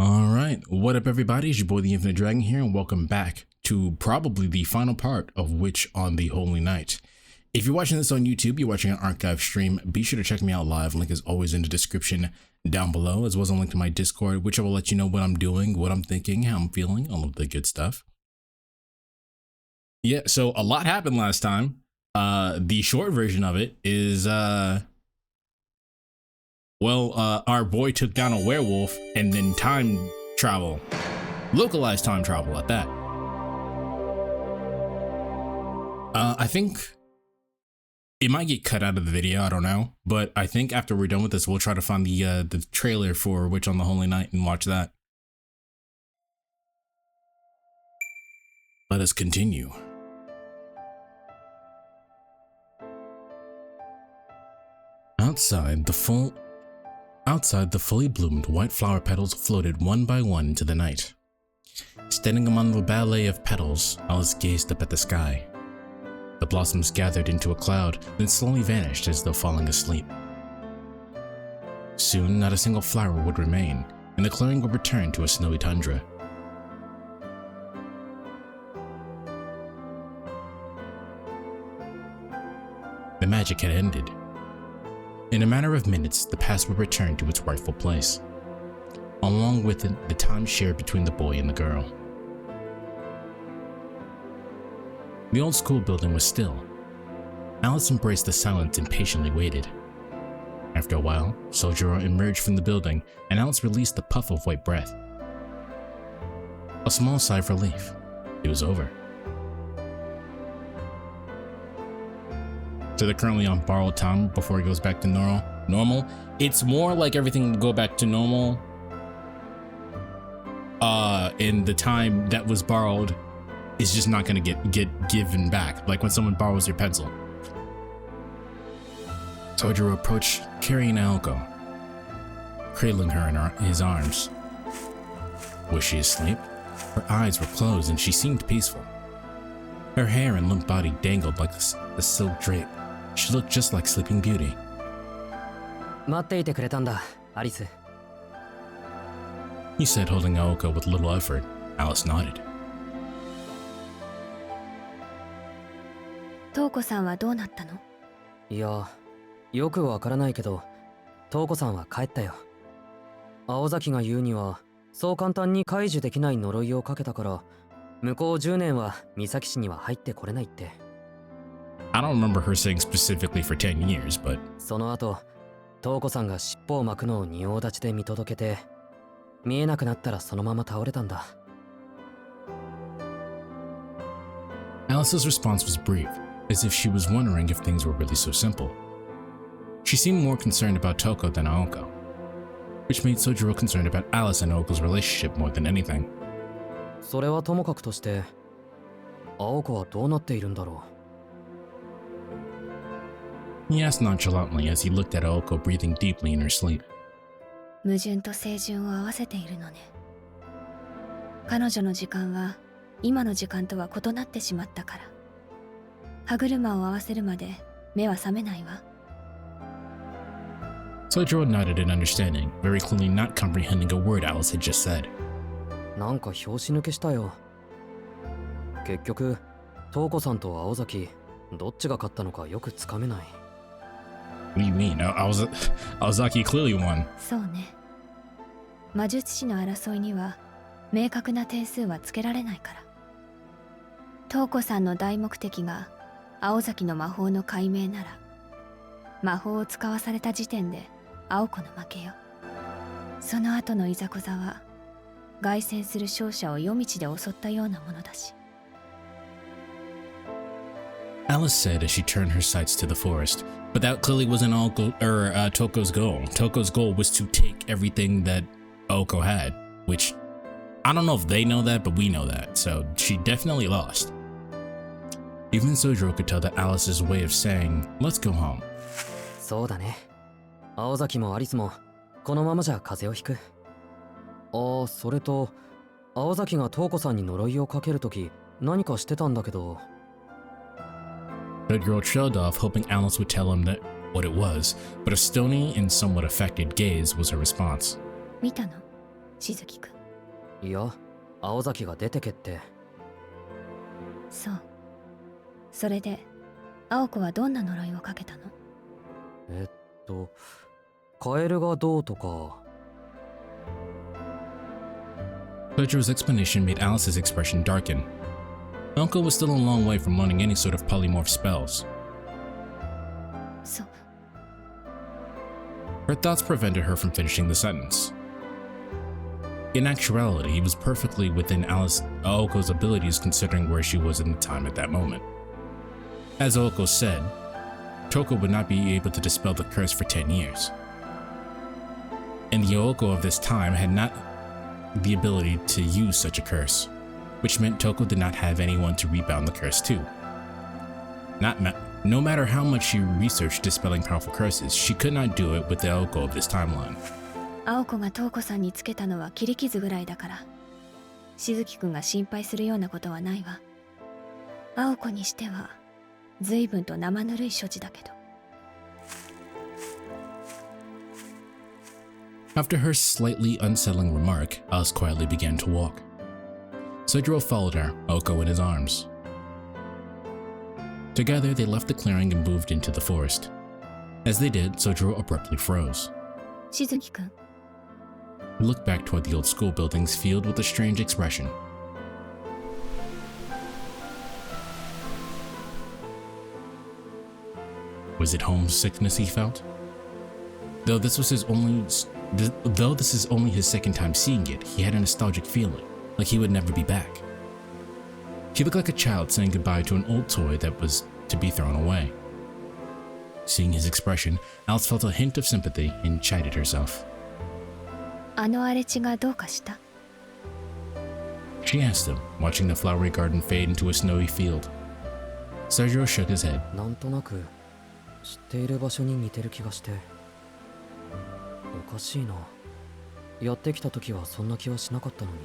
Alright, what up everybody, it's your boy the Infinite Dragon here and welcome back to probably the final part of Witch on the Holy Night. If you're watching this on YouTube, you're watching an archive stream, be sure to check me out live, link is always in the description down below, as well as a link to my Discord, which I will let you know what I'm doing, what I'm thinking, how I'm feeling, all of the good stuff. Yeah, so a lot happened last time. The short version of it is, our boy took down a werewolf and then time travel, localized time travel at that. I think it might get cut out of the video, I don't know, but I think after we're done with this, we'll try to find the trailer for Witch on the Holy Night and watch that. Let us continue. Outside, the fully bloomed white flower petals floated one by one into the night. Standing among the ballet of petals, Alice gazed up at the sky. The blossoms gathered into a cloud, then slowly vanished as though falling asleep. Soon, not a single flower would remain, and the clearing would return to a snowy tundra. The magic had ended. In a matter of minutes, the past would return to its rightful place. Along with it, the time shared between the boy and the girl. The old school building was still. Alice embraced the silence and patiently waited. After a while, Sojiro emerged from the building, and Alice released a puff of white breath. A small sigh of relief. It was over. So they're currently on borrowed time before it goes back to normal. It's more like everything will go back to normal. And the time that was borrowed is just not gonna get given back. Like when someone borrows your pencil. Sojiro approached, carrying Naoko, cradling her in his arms. Was she asleep? Her eyes were closed and she seemed peaceful. Her hair and limp body dangled like a silk drape. She looked just like Sleeping Beauty. 待っていてくれたんだ、アリス。 He said, holding Naoko with little effort. Alice nodded. 瞳子さんはどうなったの？いや、よくわからないけど、瞳子さんは帰ったよ。青崎が言うには、そう簡単に解除できない呪いをかけたから、向こう10年は三崎市には入ってこれないって。 I don't remember her saying specifically for 10 years, but... その後、瞳子さんが尻尾を巻くのを仁王立ちで見届けて、見えなくなったらそのまま倒れたんだ。 Alice's response was brief, as if she was wondering if things were really so simple. She seemed more concerned about Toko than Aoko, which made Sojiro concerned about Alice and Aoko's relationship more than anything. それはともかくとして、青子はどうなっているんだろう。 He asked nonchalantly as he looked at Aoko breathing deeply in her sleep. 矛盾と清純を合わせているのね。彼女の時間は今の時間とは異なってしまったから。歯車を合わせるまで目は覚めないわ。Sojiro nodded in understanding, very clearly not comprehending a word Alice had just said. なんか拍子抜けしたよ。結局、瞳子さんと青崎、どっちが勝ったのかよくつかめない。 What do you mean? Aozaki clearly won. そうね。魔術師の争いには明確な点数はつけられないから。瞳子さんの大目的が青崎の魔法の解明なら、魔法を使わされた時点で青子の負けよ。その後のいざこざは凱旋する勝者を夜道で襲ったようなものだし。 Alice said as she turned her sights to the forest, but that clearly wasn't Toko's goal. Toko's goal was to take everything that Aoko had, which I don't know if they know that, but we know that, so she definitely lost. Even Sojiro could tell that Alice's way of saying, "Let's go home." そうだね。青崎もアリスもこのままじゃ風邪をひく。ああ、それと青崎が瞳子さんに呪いをかけるとき何かしてたんだけど。 The girl trailed off, hoping Alice would tell him what it was, but a stony and somewhat affected gaze was her response. 見たの？しずきくん。いや、青崎が出てけって。そう。それで青子はどんな呪いをかけたの？カエルがどうとか。Sojiro's explanation made Alice's expression darken. Uncle was still a long way from learning any sort of polymorph spells. そう。Her thoughts prevented her from finishing the sentence. In actuality, he was perfectly within Aoko's abilities considering where she was in the time at that moment. As Aoko said, Toko would not be able to dispel the curse for 10 years. And the Aoko of this time had not the ability to use such a curse, which meant Toko did not have anyone to rebound the curse to. No matter how much she researched dispelling powerful curses, she could not do it with the Aoko of this timeline. 青子が瞳子さんにつけたのは切り傷ぐらいだから、しずきくんが心配するようなことはないわ。青子にしては随分と生ぬるい処置だけど。After her slightly unsettling remark, Alice quietly began to walk. Sojiro followed her, Aoko in his arms. Together, they left the clearing and moved into the forest. As they did, Sojiro abruptly froze. しずきくん。He looked back toward the old school buildings filled with a strange expression. Was it homesickness he felt? Though this is only his second time seeing it, he had a nostalgic feeling, like he would never be back. He looked like a child saying goodbye to an old toy that was to be thrown away. Seeing his expression, Alice felt a hint of sympathy and chided herself. あの荒れ地がどうかした？ She asked him, watching the flowery garden fade into a snowy field. Sojiro shook his head. なんとなく知っている場所に似てる気がして。おかしいな。やってきた時はそんな気はしなかったのに。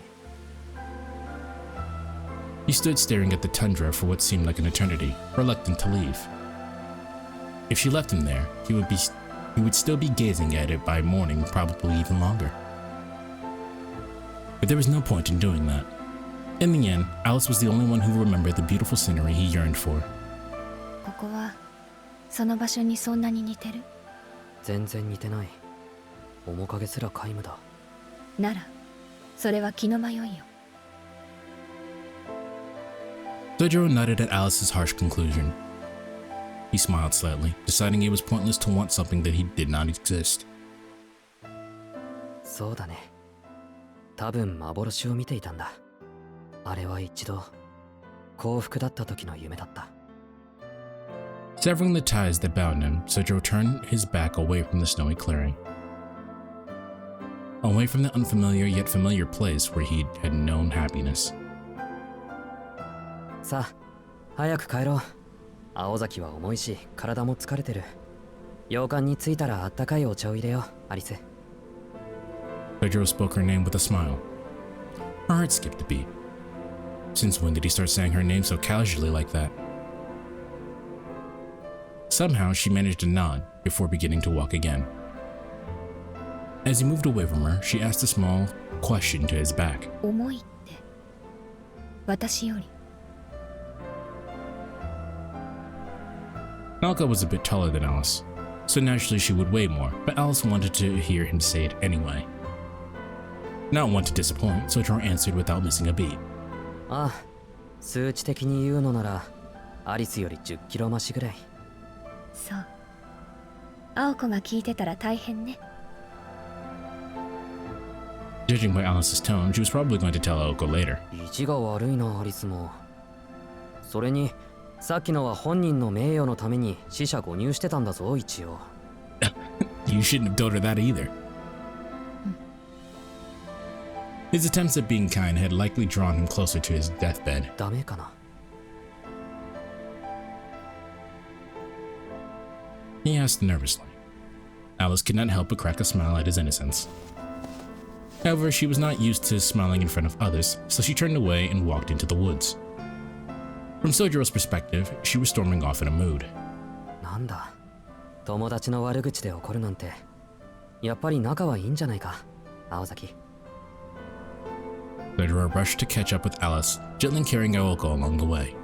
He stood staring at the tundra for what seemed like an eternity, reluctant to leave. If she left him there, he would still be gazing at it by morning, probably even longer. But there was no point in doing that. In the end, Alice was the only one who remembered the beautiful scenery he yearned for. ここはその場所にそんなに似てる？全然似てない。面影すら皆無だ。なら、それは気の迷いよ。Sojiro nodded at Alice's harsh conclusion. He smiled slightly, deciding it was pointless to want something that he did not exist. そうだね。多分幻を見ていたんだ。あれは一度幸福だった時の夢だった。Severing the ties that bound him, Sojiro turned his back away from the snowy clearing. Away from the unfamiliar yet familiar place where he had known happiness. さあ、早く帰ろう。青崎は重いし、体も疲れてる。洋館に着いたらあったかいお茶を入れよう、アリス。Pedro spoke her name with a smile. Her heart skipped a beat. Since when did he start saying her name so casually like that? Somehow she managed to nod before beginning to walk again. As he moved away from her, she asked a small question to his back. 重いって私より。Naoka was a bit taller than Alice, so naturally she would weigh more, but Alice wanted to hear him say it anyway. Not one to disappoint, Sojiro answered without missing a beat. ああ、数値的に言うのなら、アリスより10キロ増しぐらい。そう。青子が聞いてたら大変ね。Judging by Alice's tone, she was probably going to tell Aoko later. 意地が悪いな、アリスも。それに、さっきのは本人の名誉のために死者誤入してたんだぞ、一応。You shouldn't have told her that either. His attempts at being kind had likely drawn him closer to his deathbed. ダメかな。He asked nervously. Alice could not help but crack a smile at his innocence. However, she was not used to smiling in front of others, so she turned away and walked into the woods. From Sojiro's perspective, she was storming off in a mood. なんだ、友達の悪口で怒るなんて。やっぱり仲はいいんじゃないか、青崎。Sojiro rushed to catch up with Alice, gently carrying Aoko along the way.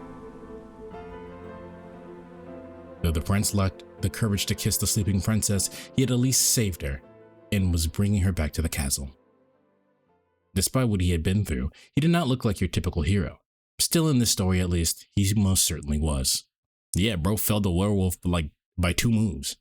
Though the prince lacked the courage to kiss the sleeping princess, he had at least saved her and was bringing her back to the castle. Despite what he had been through, he did not look like your typical hero. Still, in this story at least, he most certainly was. Yeah, bro felled the werewolf by 2 moves.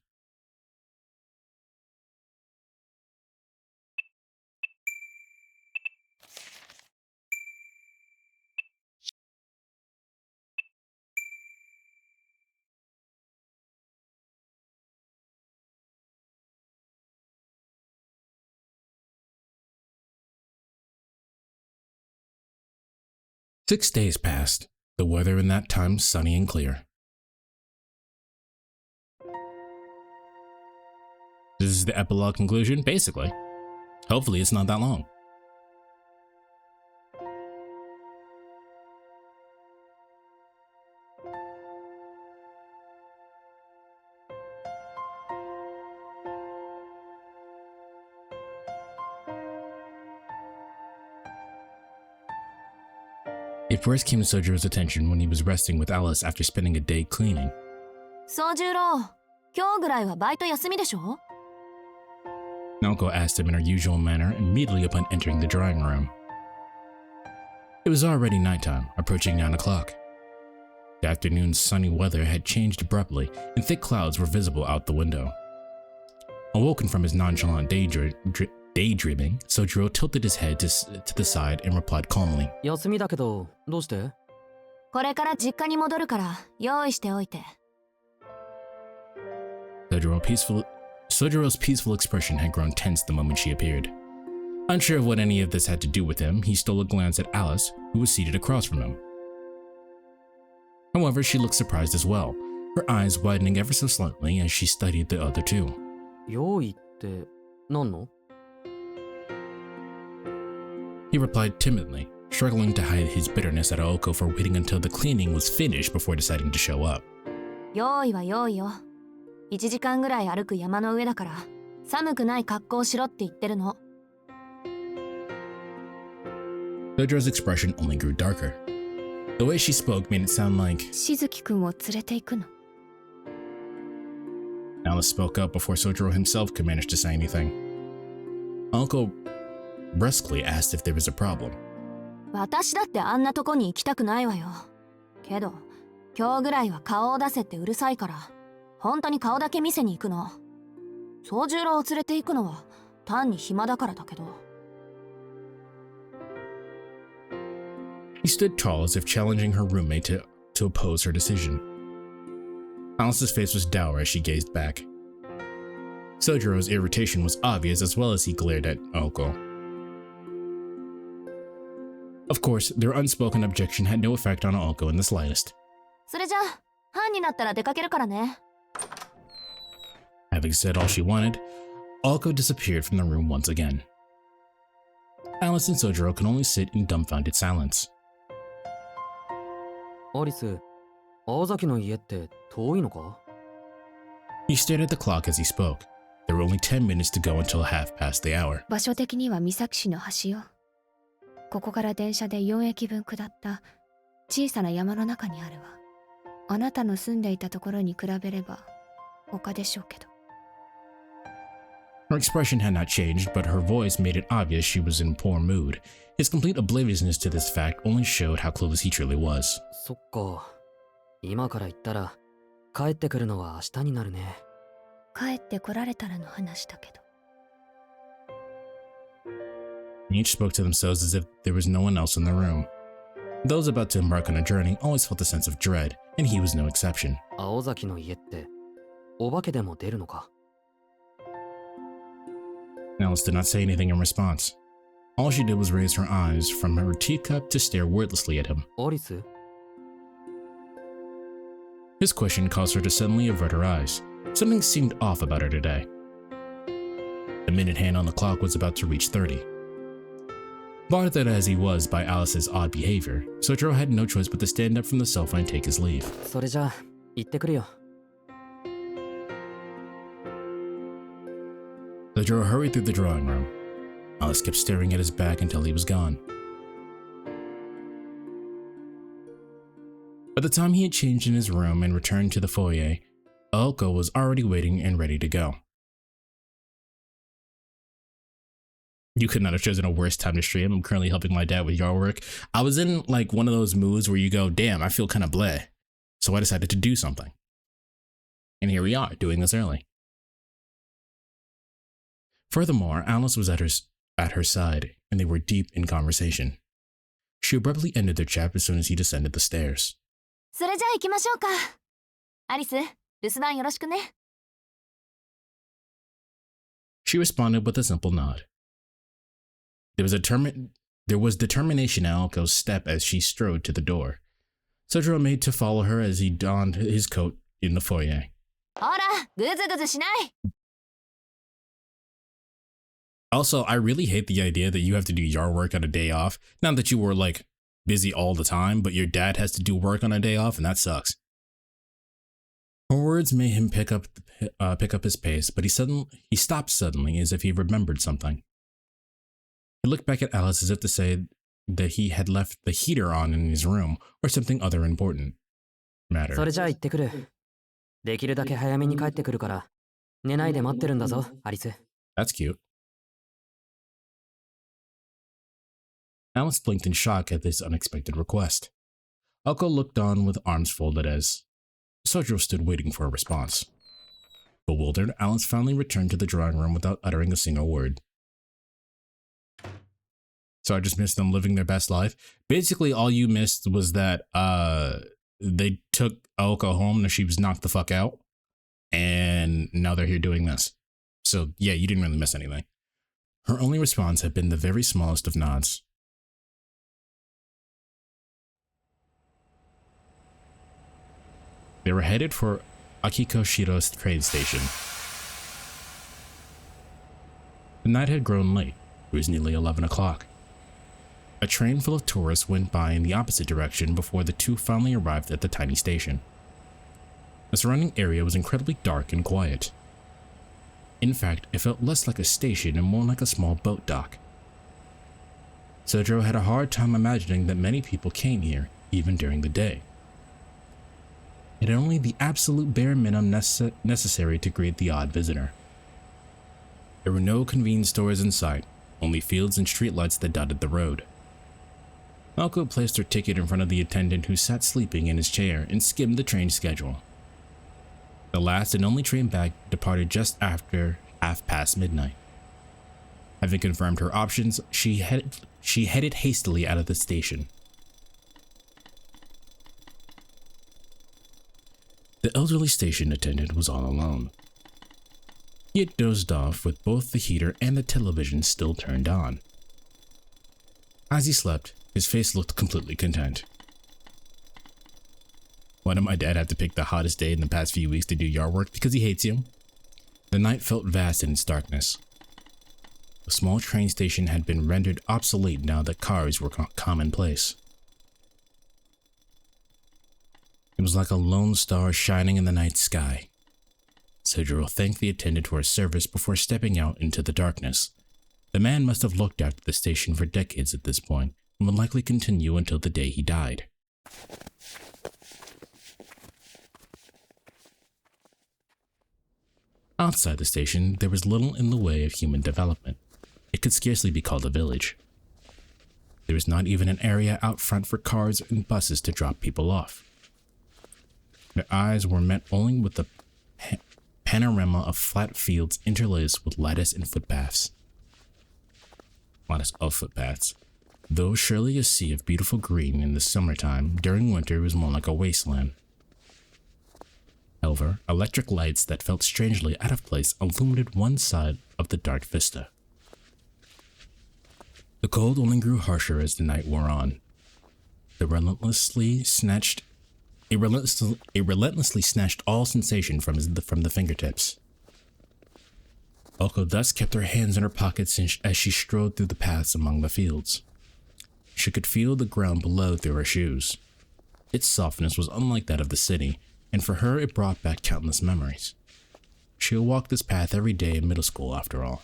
Six days passed, the weather in that time sunny and clear. This is the epilogue conclusion, basically. Hopefully it's not that long. It first came to Sojiro's attention when he was resting with Alice after spending a day cleaning. 宗十郎、今日ぐらいはバイト休みでしょ? Naoko asked him in her usual manner immediately upon entering the drawing room. It was already nighttime, approaching 9 o'clock. The afternoon's sunny weather had changed abruptly, and thick clouds were visible out the window. Awoken from his nonchalant daydreaming, Sojiro tilted his head to the side and replied calmly. 休みだけど、どうして？これから実家に戻るから用意しておいて。Sojiro's peaceful expression had grown tense the moment she appeared. Unsure of what any of this had to do with him, he stole a glance at Alice, who was seated across from him. However, she looked surprised as well, her eyes widening ever so slightly as she studied the other two. 用意って何の？ He replied timidly, struggling to hide his bitterness at Aoko for waiting until the cleaning was finished before deciding to show up. 用意は用意よ。1時間ぐらい歩く山の上だから寒くない格好をしろって言ってるの。Sojiro's expression only grew darker. The way she spoke made it sound like しずきくんを連れて行くの。Alice spoke up before Sojiro himself could manage to say anything. Aoko brusquely asked if there was a problem. 私だってあんなとこに行きたくないわよ。けど今日ぐらいは顔を出せってうるさいから本当に顔だけ見せに行くの。宗十郎を連れて行くのは単に暇だからだけど。He stood tall as if challenging her roommate to oppose her decision. Alice's face was dour as she gazed back. Sojiro's irritation was obvious as well as he glared at Aoko. Of course, their unspoken objection had no effect on Aoko in the slightest. それじゃあ班になったら出かけるからね。Having said all she wanted, Aoko disappeared from the room once again. Alice and Sojiro could only sit in dumbfounded silence. アリス、青崎の家って遠いのか？ He stared at the clock as he spoke. There were only 10 minutes to go until 1/2 the hour. 場所的には三崎市の端よ。ここから電車で4駅分下った小さな山の中にあるわ。あなたの住んでいたところに比べれば丘でしょうけど。Her expression had not changed, but her voice made it obvious she was in poor mood. His complete obliviousness to this fact only showed how clueless he truly was. そっか。今から行ったら帰ってくるのは明日になるね。帰ってこられたらの話だけど。Each spoke to themselves as if there was no one else in the room. Those about to embark on a journey always felt a sense of dread, and he was no exception. 青崎の家ってお化けでも出るのか？ Alice did not say anything in response. All she did was raise her eyes from her teacup to stare wordlessly at him. アリス？ His question caused her to suddenly avert her eyes. Something seemed off about her today. The minute hand on the clock was about to reach 30. Bothered as he was by Alice's odd behavior, Sojiro had no choice but to stand up from the sofa and take his leave. それじゃあ行ってくるよ。Sojiro hurried through the drawing room. Alice kept staring at his back until he was gone. By the time he had changed in his room and returned to the foyer, Aoko was already waiting and ready to go. You could not have chosen a worse time to stream. I'm currently helping my dad with yard work. I was in like one of those moods where you go, damn, I feel kind of bleh. So I decided to do something. And here we are, doing this early. Furthermore, Alice was at her side, and they were deep in conversation. She abruptly ended their chat as soon as he descended the stairs. それじゃあ行きましょうか。アリス、留守番よろしくね。She responded with a simple nod. There was determination in Aoko's step as she strode to the door. Sojiro made to follow her as he donned his coat in the foyer. ほら、ぐずぐずしない。Also, I really hate the idea that you have to do yard work on a day off. Not that you were like busy all the time, but your dad has to do work on a day off, and that sucks. Her words made him pick up his pace, but he stopped suddenly as if he remembered something. He looked back at Alice as if to say that he had left the heater on in his room or something other important matter. それじゃあ行ってくる。できるだけ早めに帰ってくるから、寝ないで待ってるんだぞ、アリス。That's cute. Alice blinked in shock at this unexpected request. Aoko looked on with arms folded as Sojiro stood waiting for a response. Bewildered, Alice finally returned to the drawing room without uttering a single word. So I just missed them living their best life. Basically, all you missed was that they took Aoko home and she was knocked the fuck out. And now they're here doing this. So yeah, you didn't really miss anything. Her only response had been the very smallest of nods. They were headed for Akikoshiro's train station. The night had grown late. It was nearly 11 o'clock. A train full of tourists went by in the opposite direction before the two finally arrived at the tiny station. The surrounding area was incredibly dark and quiet. In fact, it felt less like a station and more like a small boat dock. Sojiro had a hard time imagining that many people came here, even during the day. It had only the absolute bare minimum necessary to greet the odd visitor. There were no convenience stores in sight, only fields and streetlights that dotted the road. Aoko placed her ticket in front of the attendant who sat sleeping in his chair and skimmed the train schedule. The last and only train back departed just after midnight. Having confirmed her options, she headed hastily out of the station. The elderly station attendant was all alone. He had dozed off with both the heater and the television still turned on. As he slept, his face looked completely content. Why did my dad have to pick the hottest day in the past few weeks to do yard work? Because he hates you? The night felt vast in its darkness. The small train station had been rendered obsolete now that cars were commonplace. It was like a lone star shining in the night sky. Sojiro thanked the attendant for his service before stepping out into the darkness. The man must have looked after the station for decades at this point and would likely continue until the day he died. Outside the station, there was little in the way of human development. It could scarcely be called a village. There was not even an area out front for cars and buses to drop people off. Their eyes were met only with the panorama of flat fields interlaced with lattice of footpaths. Though surely a sea of beautiful green in the summertime, during winter it was more like a wasteland. However, electric lights that felt strangely out of place illuminated one side of the dark vista. The cold only grew harsher as the night wore on. It relentlessly snatched all sensation from the fingertips. Aoko thus kept her hands in her pockets as she strode through the paths among the fields. She could feel the ground below through her shoes. Its softness was unlike that of the city, and for her it brought back countless memories. She would walk this path every day in middle school after all.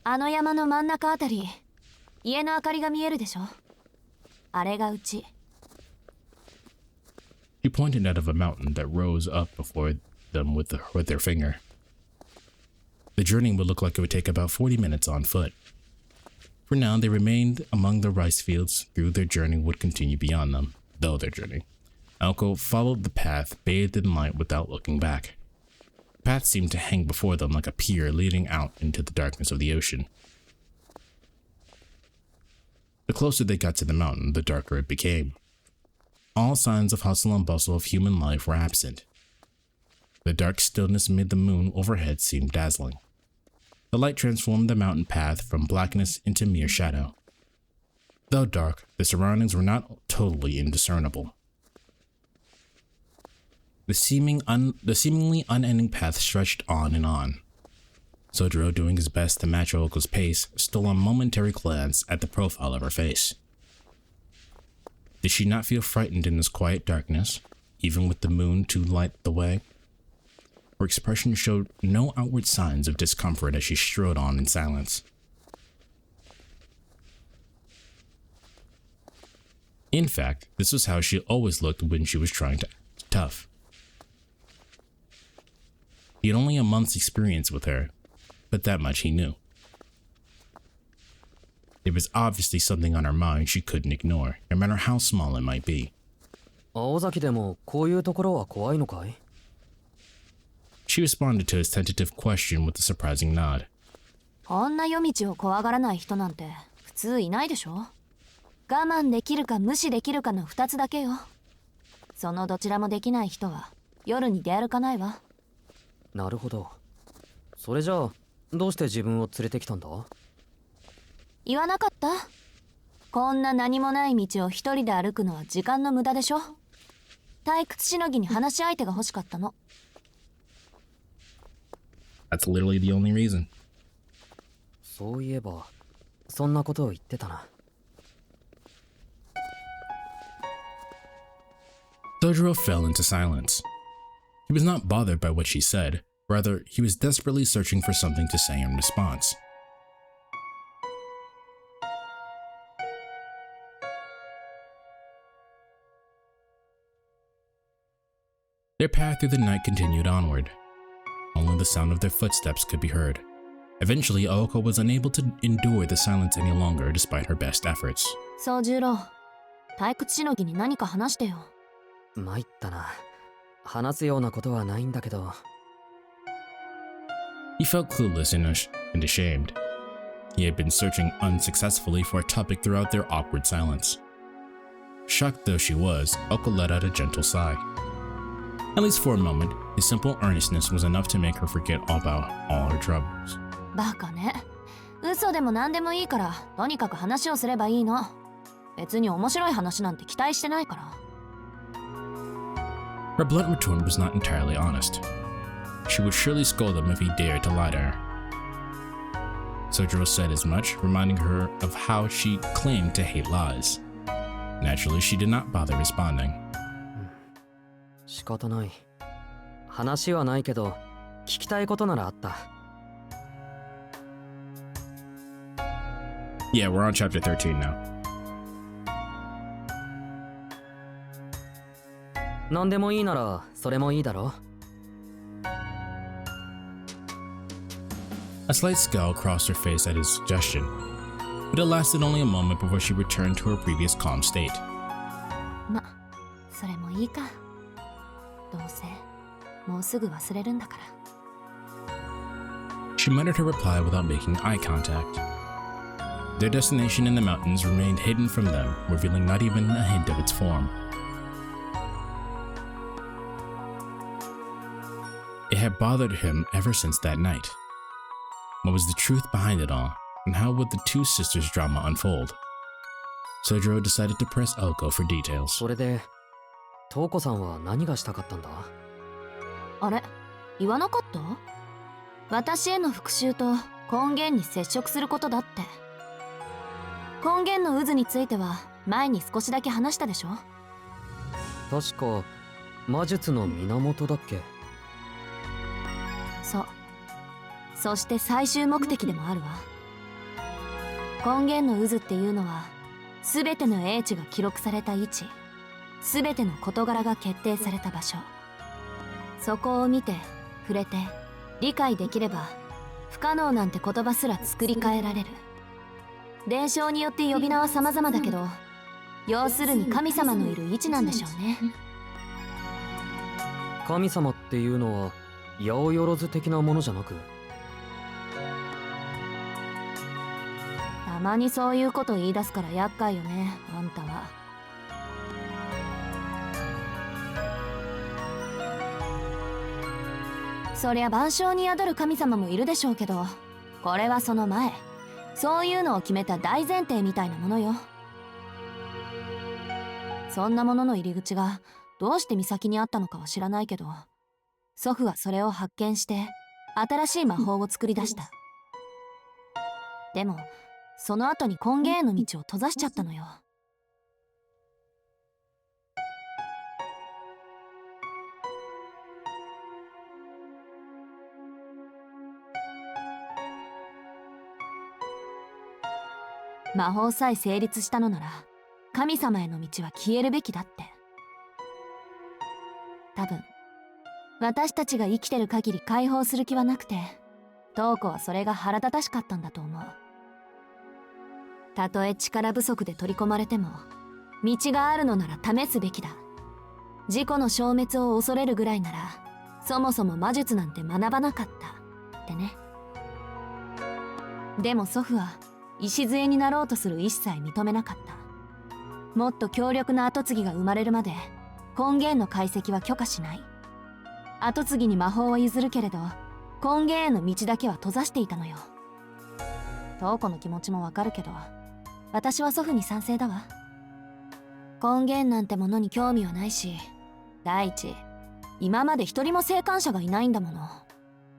あの山の真ん中あたり、家の明かりが見えるでしょ。あれがうち。pointed out of a mountain that rose up before them with their finger. The journey would look like it would take about 40 minutes on foot. For now, they remained among the rice fields. Through their journey would continue beyond them, though their journey. Aoko followed the path, bathed in light without looking back. The path seemed to hang before them like a pier leading out into the darkness of the ocean. The closer they got to the mountain, the darker it became. All signs of hustle and bustle of human life were absent. The dark stillness made the moon overhead seem dazzling. The light transformed the mountain path from blackness into mere shadow. Though dark, the surroundings were not totally indiscernible. The seemingly unending path stretched on and on. Sojiro, doing his best to match Ooko's pace, stole a momentary glance at the profile of her face. Did she not feel frightened in this quiet darkness, even with the moon to light the way? Her expression showed no outward signs of discomfort as she strode on in silence. In fact, this was how she always looked when she was trying to act tough. He had only a month's experience with her, but that much he knew. There was obviously something on her mind she couldn't ignore, no matter how small it might be. 青崎でもこういうところは怖いのかい? She responded to his tentative question with a surprising nod. こんな夜道を怖がらない人なんて普通いないでしょ。我慢できるか無視できるかの2つだけよ。そのどちらもできない人は夜に出歩かないわ。なるほど。それじゃあどうして自分を連れてきたんだ? 言わなかった？こんな何もない道を一人で歩くのは時間の無駄でしょ。退屈しのぎに話し相手が欲しかったの。That's literally the only reason. そういえばそんなことを言ってたな。Sojiro fell into silence. He was not bothered by what she said. Rather, he was desperately searching for something to say in response. Their path through the night continued onward. Only the sound of their footsteps could be heard. Eventually, Aoko was unable to endure the silence any longer despite her best efforts. 宗十郎、退屈しのぎに何か話してよ。参ったな。話すようなことはないんだけど。He felt clueless and ashamed. He had been searching unsuccessfully for a topic throughout their awkward silence. Shocked though she was, Aoko let out a gentle sigh. At least for a moment, his simple earnestness was enough to make her forget about all her troubles. バカね。嘘でも何でもいいから、とにかく話をすればいいの。別に面白い話なんて期待してないから。Her blunt retort was not entirely honest. She would surely scold him if he dared to lie to her. Sojiro said as much, reminding her of how she claimed to hate lies. Naturally, she did not bother responding. 仕方ない。話はないけど、聞きたいことならあった。Yeah, we're on chapter 13 now. 何でもいいなら、それもいいだろ。A slight scowl crossed her face at his suggestion, but it lasted only a moment before she returned to her previous calm state. ま、それもいいか。どうせ、もうすぐ忘れるんだから。She muttered her reply without making eye contact. Their destination in the mountains remained hidden from them, revealing not even a hint of its form. It had bothered him ever since that night. What was the truth behind it all, and how would the two sisters' drama unfold? Sojiro decided to press Aoko for details. それで、瞳子さんは何がしたかったんだ? あれ、言わなかった？私への復讐と根源に接触することだって。根源の渦については前に少しだけ話したでしょ？確か魔術の源だっけ？そう。そして最終目的でもあるわ。根源の渦っていうのは全ての英知が記録された位置、全ての事柄が決定された場所。そこを見て触れて理解できれば、不可能なんて言葉すら作り変えられる。伝承によって呼び名は様々だけど、要するに神様のいる位置なんでしょうね。神様っていうのは八百万的なものじゃなく？たまにそういうこと言い出すから厄介よね、あんたは。そりゃ万象に宿る神様もいるでしょうけど、これはその前、そういうのを決めた大前提みたいなものよ。そんなものの入り口がどうして岬にあったのかは知らないけど、祖父はそれを発見して新しい魔法を作り出した。でもその後に根源への道を閉ざしちゃったのよ。魔法さえ成立したのなら神様への道は消えるべきだって。多分私たちが生きてる限り解放する気はなくて、トウコはそれが腹立たしかったんだと思う。たとえ力不足で取り込まれても、道があるのなら試すべきだ。自己の消滅を恐れるぐらいなら、そもそも魔術なんて学ばなかったってね。でも祖父は礎になろうとする一切認めなかった。もっと強力な跡継ぎが生まれるまで根源の解析は許可しない。跡継ぎに魔法は譲るけれど、根源への道だけは閉ざしていたのよ。トウコの気持ちもわかるけど、私は祖父に賛成だわ。根源なんてものに興味はないし、第一、今まで一人も生還者がいないんだもの。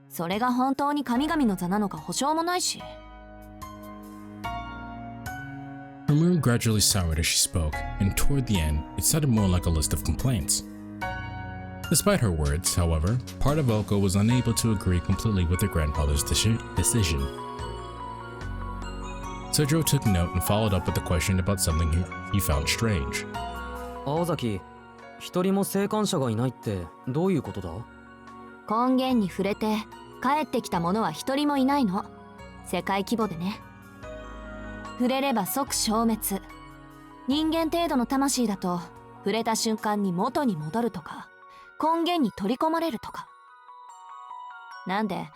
それが本当に神々の座なのか保証もないし。Her mood gradually soured as she spoke, and toward the end, it sounded more like a list of complaints. Despite her words, however, part of Oko was unable to agree completely with her grandfather's decision. Sojiro took note and followed up with a question about something he found strange. 青崎、一人も生還者がいないってどういうことだ？根源に触れて帰ってきた者は一人もいないの。世界規模でね。触れれば即消滅。人間程度の魂だと触れた瞬間に元に戻るとか、根源に取り込まれるとか。なんで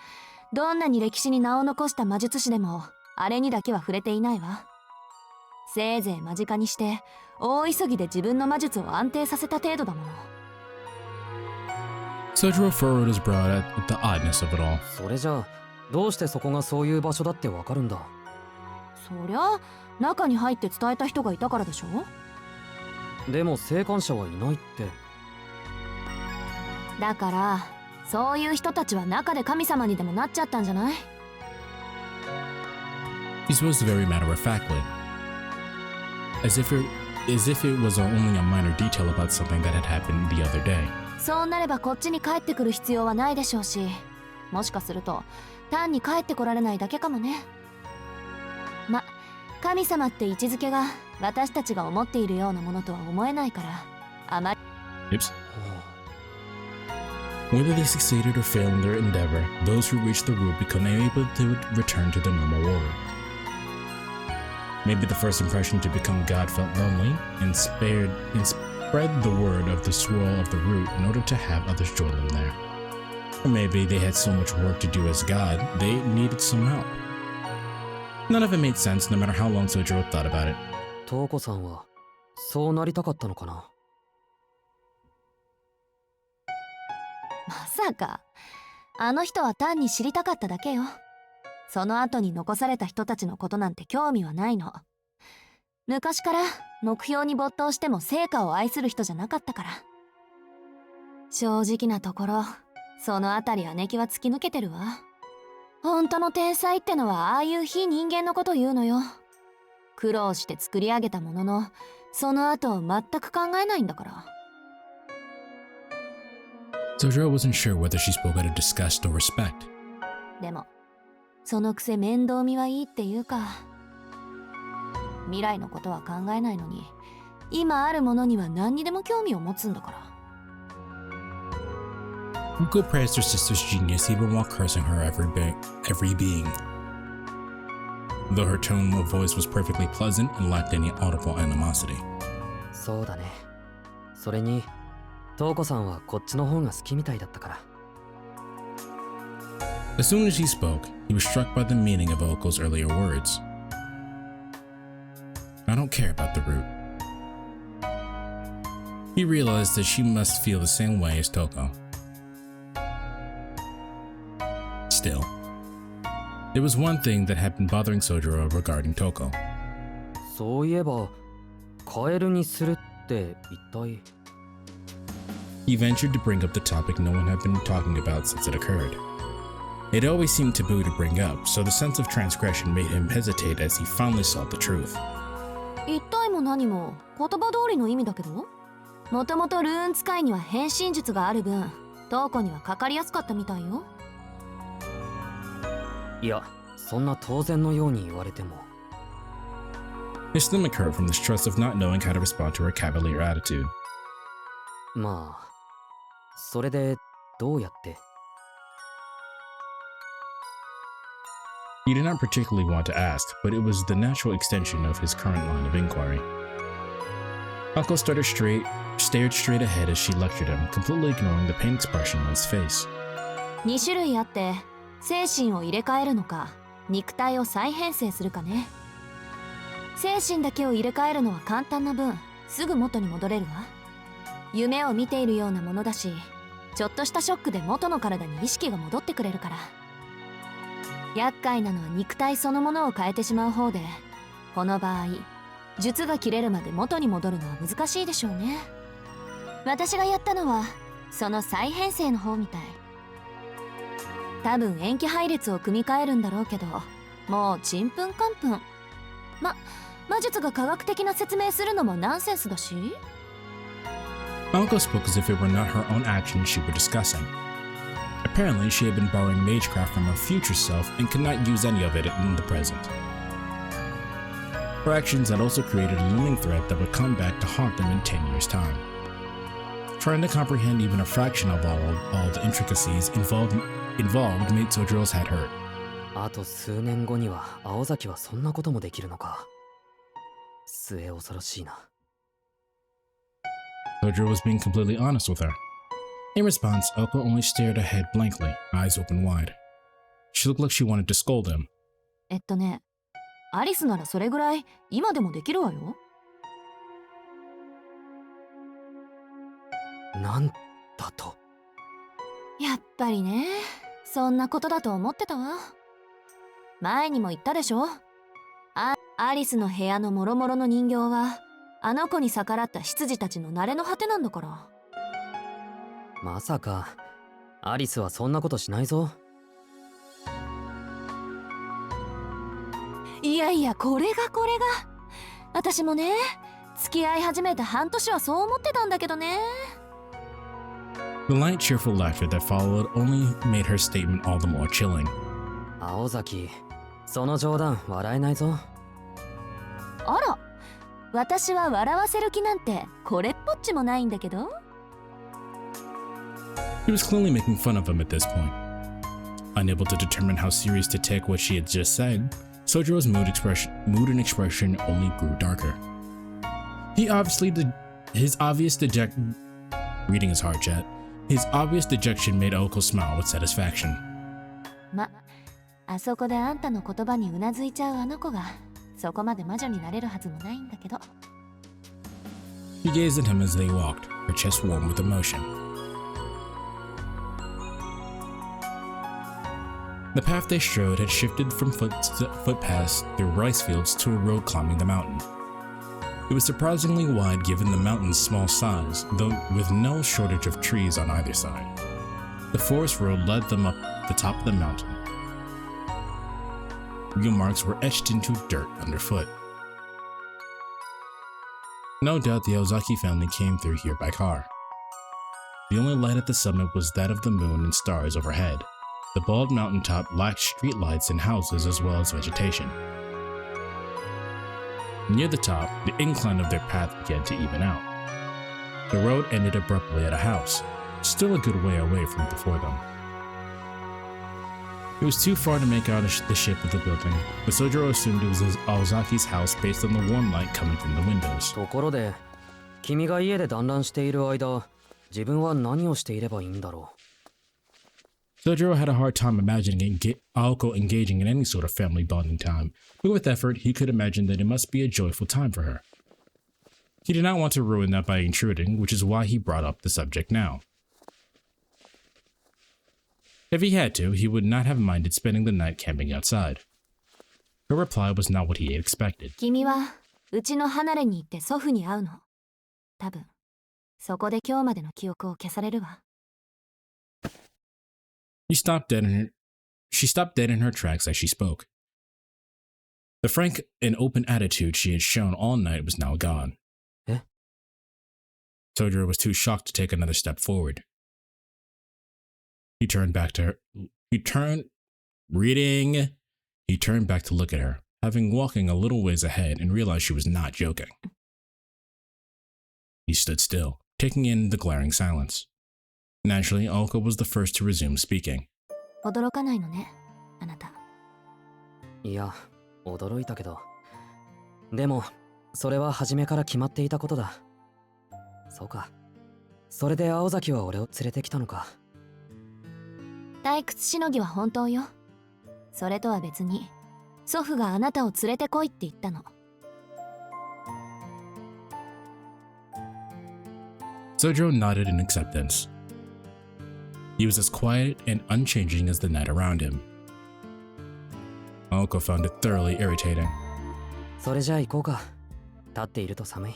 どんなに歴史に名を残した魔術師でもあれにだけは触れていないわ。せいぜい間近にして大急ぎで自分の魔術を安定させた程度だもの。Sojiro furrowed his brow at the oddness of it all. それじゃあどうしてそこがそういう場所だってわかるんだ？そりゃ中に入って伝えた人がいたからでしょ。でも生還者はいないって。だからそういう人たちは中で神様にでもなっちゃったんじゃない？ He spoke very matter-of-factly, as if it was only a minor detail about something that had happened the other day. そうなればこっちに帰ってくる必要はないでしょうし、もしかすると単に帰ってこられないだけかもね。ま、神様って位置づけが私たちが思っているようなものとは思えないから、あまり。Oops. Whether they succeeded or failed in their endeavor, those who reached the root become able to return to their normal world. Maybe the first impression to become God felt lonely and spread the word of the swirl of the root in order to have others join them there. Or maybe they had so much work to do as God, they needed some help. None of it made sense, no matter how long Sojiro thought about it. トウコさんはそうなりたかったのかな？まさかあの人は単に知りたかっただけよ。その後に残された人たちのことなんて興味はないの。昔から目標に没頭しても成果を愛する人じゃなかったから。正直なところそのあたり姉貴は突き抜けてるわ。本当の天才ってのはああいう非人間のこと言うのよ。苦労して作り上げたもののその後を全く考えないんだから。Sojiro wasn't sure whether she spoke out of disgust or respect. でもそのくせ面倒見はいいっていうか、未来のことは考えないのに今あるものには何にでも興味を持つんだから。Uko praised her sister's genius even while cursing her every being. Though her tone of voice was perfectly pleasant and lacked any audible animosity. そうだね。それに、トウコさんはこっちの方が好きみたいだったから。As soon as he spoke, he was struck by the meaning of Oko's earlier words. I don't care about the root. He realized that she must feel the same way as Toko. Still, there was one thing that had been bothering Sojiro regarding Toko. そういえば、カエルにするって一体。He ventured to bring up the topic no one had been talking about since it occurred. It always seemed taboo to bring up, so the sense of transgression made him hesitate as he finally saw the truth. 一体も何も言葉通りの意味だけど、もともとルーン使いには変身術がある分、トウコにはかかりやすかったみたいよ。いや、そんな当然のように言われても。His stomach hurt from the stress of not knowing how to respond to her cavalier attitude. まあ、それでどうやって。He did not particularly want to ask, but it was the natural extension of his current line of inquiry. Uncle stared straight ahead as she lectured him, completely ignoring the pain expression on his face. 2種類あって、精神を入れ替えるのか、肉体を再編成するかね。精神だけを入れ替えるのは簡単な分、すぐ元に戻れるわ。夢を見ているようなものだし、ちょっとしたショックで元の体に意識が戻ってくれるから。厄介なのは肉体そのものを変えてしまう方で、この場合術が切れるまで元に戻るのは難しいでしょうね。私がやったのはその再編成の方みたい。多分塩基配列を組み替えるんだろうけど、もうちんぷんかんぷん。魔術が科学的な説明するのもナンセンスだし。Anko spoke as if it were not her own actions she were discussing. Apparently, she had been borrowing magecraft from her future self and could not use any of it in the present. Her actions had also created a looming threat that would come back to haunt them in 10 years' time. Trying to comprehend even a fraction of all the intricacies involved made Sojiro's head hurt. あと数年後には青崎はそんなこともできるのか。末恐ろしいな。Sojiro was being completely honest with her. In response, Oko only stared ahead blankly, eyes open wide. She looked like she wanted to scold him. ね、アリスならそれぐらい今でもできるわよ。なんだと。やっぱりね、そんなことだと思ってたわ。前にも言ったでしょ。アリスの部屋のもろもろの人形はあの子に逆らった執事たちの慣れの果てなんだから。まさかアリスはそんなことしないぞ。いやいや、これが私もね、付き合い始めて半年はそう思ってたんだけどね。The light, cheerful laughter that followed only made her statement all the more chilling. 青崎、その冗談笑えないぞ。あら、私は笑わせる気なんてこれっぽっちもないんだけど。He was clearly making fun of him at this point. Unable to determine how serious to take what she had just said, Sojiro's mood and expression only grew darker. Reading his heart chat, his obvious dejection made Oko smile with satisfaction. あそこであんたの言葉にうなずいちゃうあの子が、そこまで魔女になれるはずもないんだけど。She gazed at him as they walked, her chest warm with emotion. The path they strode had shifted from footpaths through rice fields to a road climbing the mountain. It was surprisingly wide given the mountain's small size, though with no shortage of trees on either side. The forest road led them up the top of the mountain. Wheel marks were etched into dirt underfoot. No doubt the Ozaki family came through here by car. The only light at the summit was that of the moon and stars overhead. The bald mountaintop lacked streetlights and houses as well as vegetation. Near the top, the incline of their path began to even out. The road ended abruptly at a house, still a good way away from before them. It was too far to make out the shape of the building, but Sojiro assumed it was Aozaki's house based on the warm light coming from the windows. ところで、君が家で団らんしている間、自分は何をしていればいいんだろう。 Sojiro had a hard time imagining Aoko engaging in any sort of family bonding time, but with effort, he could imagine that it must be a joyful time for her. He did not want to ruin that by intruding, which is why he brought up the subject now. If he had to, he would not have minded spending the night camping outside. Her reply was not what he had expected. 君はうちの離れに行って祖父に会うの。多分そこで今日までの記憶を消されるわ。She stopped dead in her tracks as she spoke. The frank and open attitude she had shown all night was now gone. Eh? Sojiro was too shocked to take another step forward. He turned back to look at her, having walking a little ways ahead and realized she was not joking. He stood still, taking in the glaring silence. Naturally, Aoko was the first to resume speaking. 驚かないのね、あなた。いや、驚いたけど。でも、それは初めから決まっていたことだ。そうか。それで青崎は俺を連れてきたのか。退屈しのぎは本当よ。それとは別に、祖父があなたを連れてこいって言ったの。Sojiro nodded in acceptance. He was as quiet and unchanging as the night around him. Aoko found it thoroughly irritating. それじゃあ行こうか。立っていると寒い。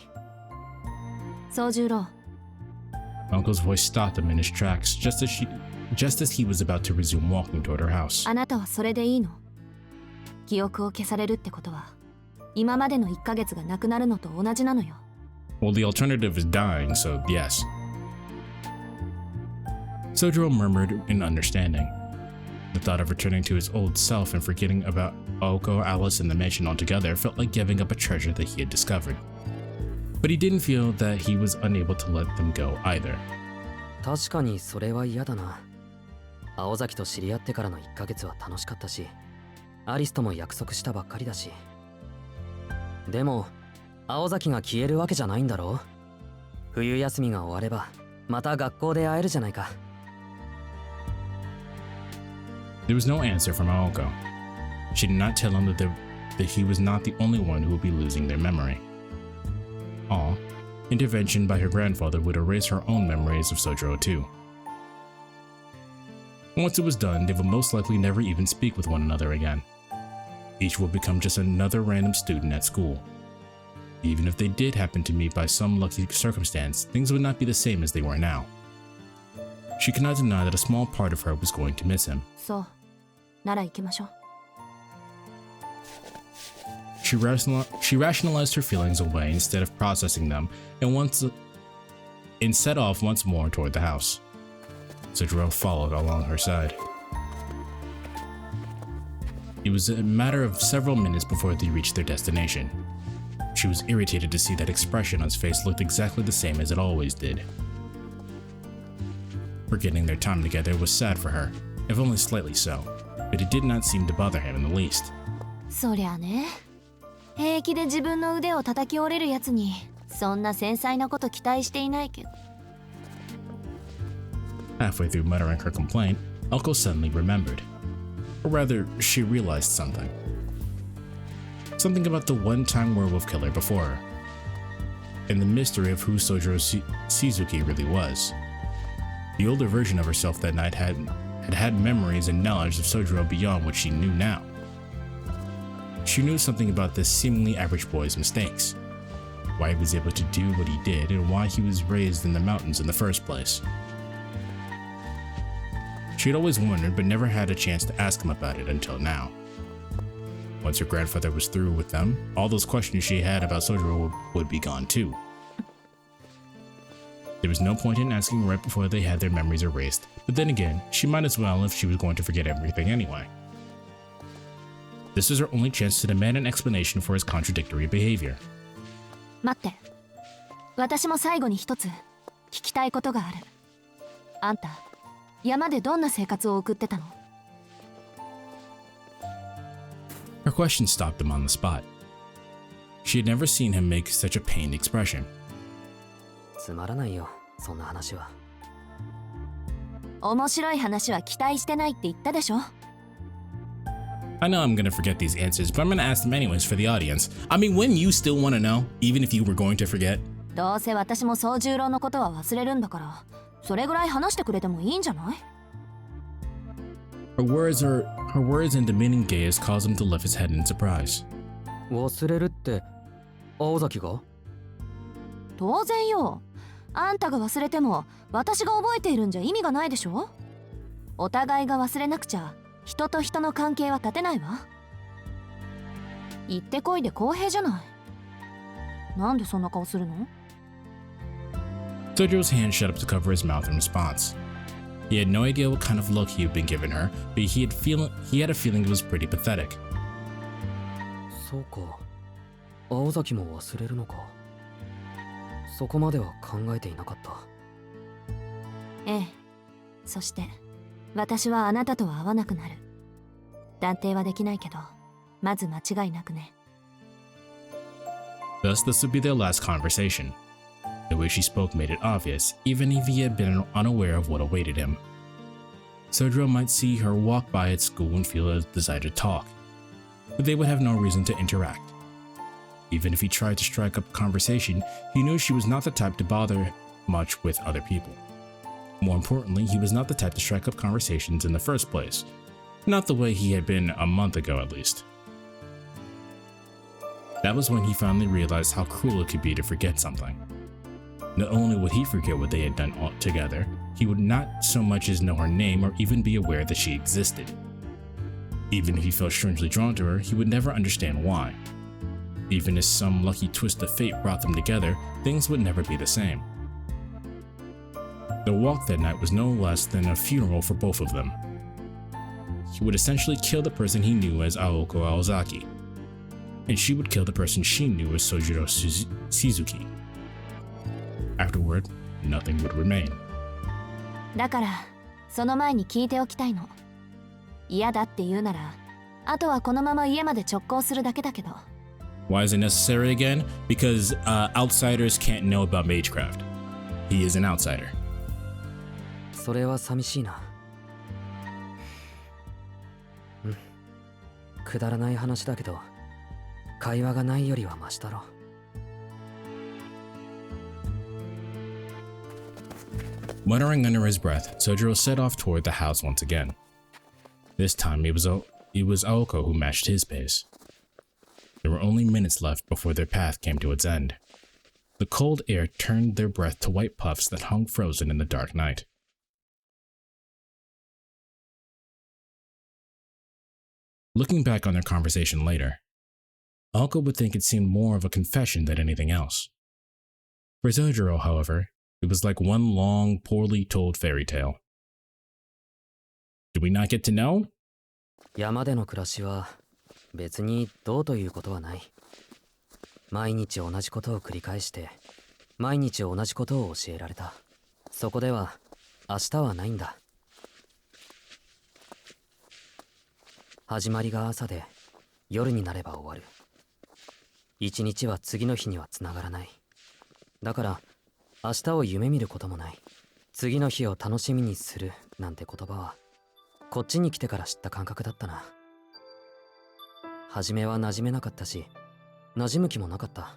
宗十郎。Aoko's voice stopped him in his tracks just as he was about to resume walking toward her house. あなたはそれでいいの？記憶を消されるってことは、今までの1ヶ月がなくなるのと同じなのよ。Well, the alternative is dying, so yes. Sojiro murmured in understanding. The thought of returning to his old self and forgetting about Aoko, Alice, and the mansion altogether felt like giving up a treasure that he had discovered. But he didn't feel that he was unable to let them go either. 確かにそれは嫌だな。青崎と知り合ってからの1ヶ月は楽しかったし、アリスとも約束したばっかりだし。でも、青崎が消えるわけじゃないんだろう。冬休みが終われば、また学校で会えるじゃないか。There was no answer from Aoko. She did not tell him that he was not the only one who would be losing their memory. Intervention by her grandfather would erase her own memories of Sojiro too. Once it was done, they would most likely never even speak with one another again. Each would become just another random student at school. Even if they did happen to meet by some lucky circumstance, things would not be the same as they were now. She could not deny that a small part of her was going to miss him. そう。なら行きましょう。She rationalized her feelings away instead of processing them and set off once more toward the house. Sojiro followed along her side. It was a matter of several minutes before they reached their destination. She was irritated to see that expression on his face looked exactly the same as it always did. Forgetting their time together was sad for her, if only slightly so, but it did not seem to bother him in the least. そりゃね。平気で自分の腕を叩き折れるやつに、そんな繊細なこと期待していないけど。Halfway through muttering her complaint, Aoko suddenly remembered. Or rather, she realized something. Something about the one-time werewolf killer before her, and the mystery of who Sojiro Shizuki really was. The older version of herself that night had memories and knowledge of Sojiro beyond what she knew now. She knew something about this seemingly average boy's mistakes, why he was able to do what he did, and why he was raised in the mountains in the first place. She had always wondered, but never had a chance to ask him about it until now. Once her grandfather was through with them, all those questions she had about Sojiro would be gone too. There was no point in asking right before they had their memories erased, but then again, she might as well if she was going to forget everything anyway. This was her only chance to demand an explanation for his contradictory behavior. 待って。私も最後に一つ聞きたいことがある。あんた、山でどんな生活を送ってたの？ Her question stopped him on the spot. She had never seen him make such a pained expression. つまらないよ、そんな話は。面白い話は期待してないって言ったでしょ？ I know I'm gonna forget these answers, but I'm gonna ask them anyways for the audience. I mean, wouldn't you still wanna know, even if you were going to forget? どうせ私も宗十郎のことは忘れるんだから、それぐらい話してくれてもいいんじゃない？ Her words and demeaning gaze caused him to lift his head in surprise. 忘れるって青崎が？当然よ。あんたが忘れても私が覚えているんじゃ意味がないでしょ？お互いが忘れなくちゃ人と人の関係は立てないわ。言ってこいで公平じゃない。なんでそんな顔するの？ Sojo's hand shut up to cover his mouth in response. He had no idea what kind of look he had been giving her, but he had a feeling it was pretty pathetic. そうか。青崎も忘れるのか。そこまでは考えていなかった。ええ。そして私はあなたとは会わなくなる。断定はできないけど、まず間違いなくね。 Thus, this would be their last conversation. The way she spoke made it obvious, even if he had been unaware of what awaited him. Sojiro might see her walk by at school and feel a desire to talk, but they would have no reason to interact. Even if he tried to strike up a conversation, he knew she was not the type to bother much with other people. More importantly, he was not the type to strike up conversations in the first place. Not the way he had been a month ago, at least. That was when he finally realized how cruel it could be to forget something. Not only would he forget what they had done all together, he would not so much as know her name or even be aware that she existed. Even if he felt strangely drawn to her, he would never understand why. Even if some lucky twist of fate brought them together, things would never be the same. The walk that night was no less than a funeral for both of them. He would essentially kill the person he knew as Aoko Aozaki, and she would kill the person she knew as Sojiro Shizuki. Afterward, nothing would remain. だからその前に聞いておきたいの。嫌だって言うなら、あとはこのまま家まで直行するだけだけど。 Why is it necessary again? Because outsiders can't know about magecraft. He is an outsider. それは寂しいな。うん。くだらない話だけど、会話がないよりはマシだろ。Muttering under his breath, Sojiro set off toward the house once again. This time it was Aoko who matched his pace. There were only minutes left before their path came to its end. The cold air turned their breath to white puffs that hung frozen in the dark night. Looking back on their conversation later, Aoko would think it seemed more of a confession than anything else. For Sojiro, however, it was like one long, poorly told fairy tale. Did we not get to know? 山での暮らしは別にどうということはない。毎日同じことを繰り返して毎日同じことを教えられた。そこでは明日はないんだ。始まりが朝で夜になれば終わる。一日は次の日にはつながらない。だから明日を夢見ることもない。次の日を楽しみにするなんて言葉はこっちに来てから知った感覚だったな。初めは馴染めなかったし、馴染む気もなかった。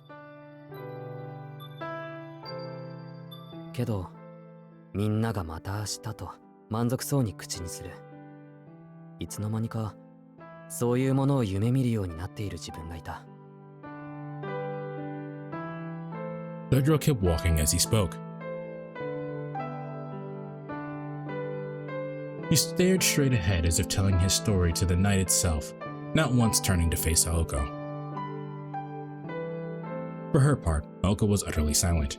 けど、みんながまた明日と満足そうに口にする。いつの間にか、そういうものを夢見るようになっている自分がいた。Sojiro kept walking as he spoke. He stared straight ahead as if telling his story to the night itself, not once turning to face Aoko. For her part, Aoko was utterly silent.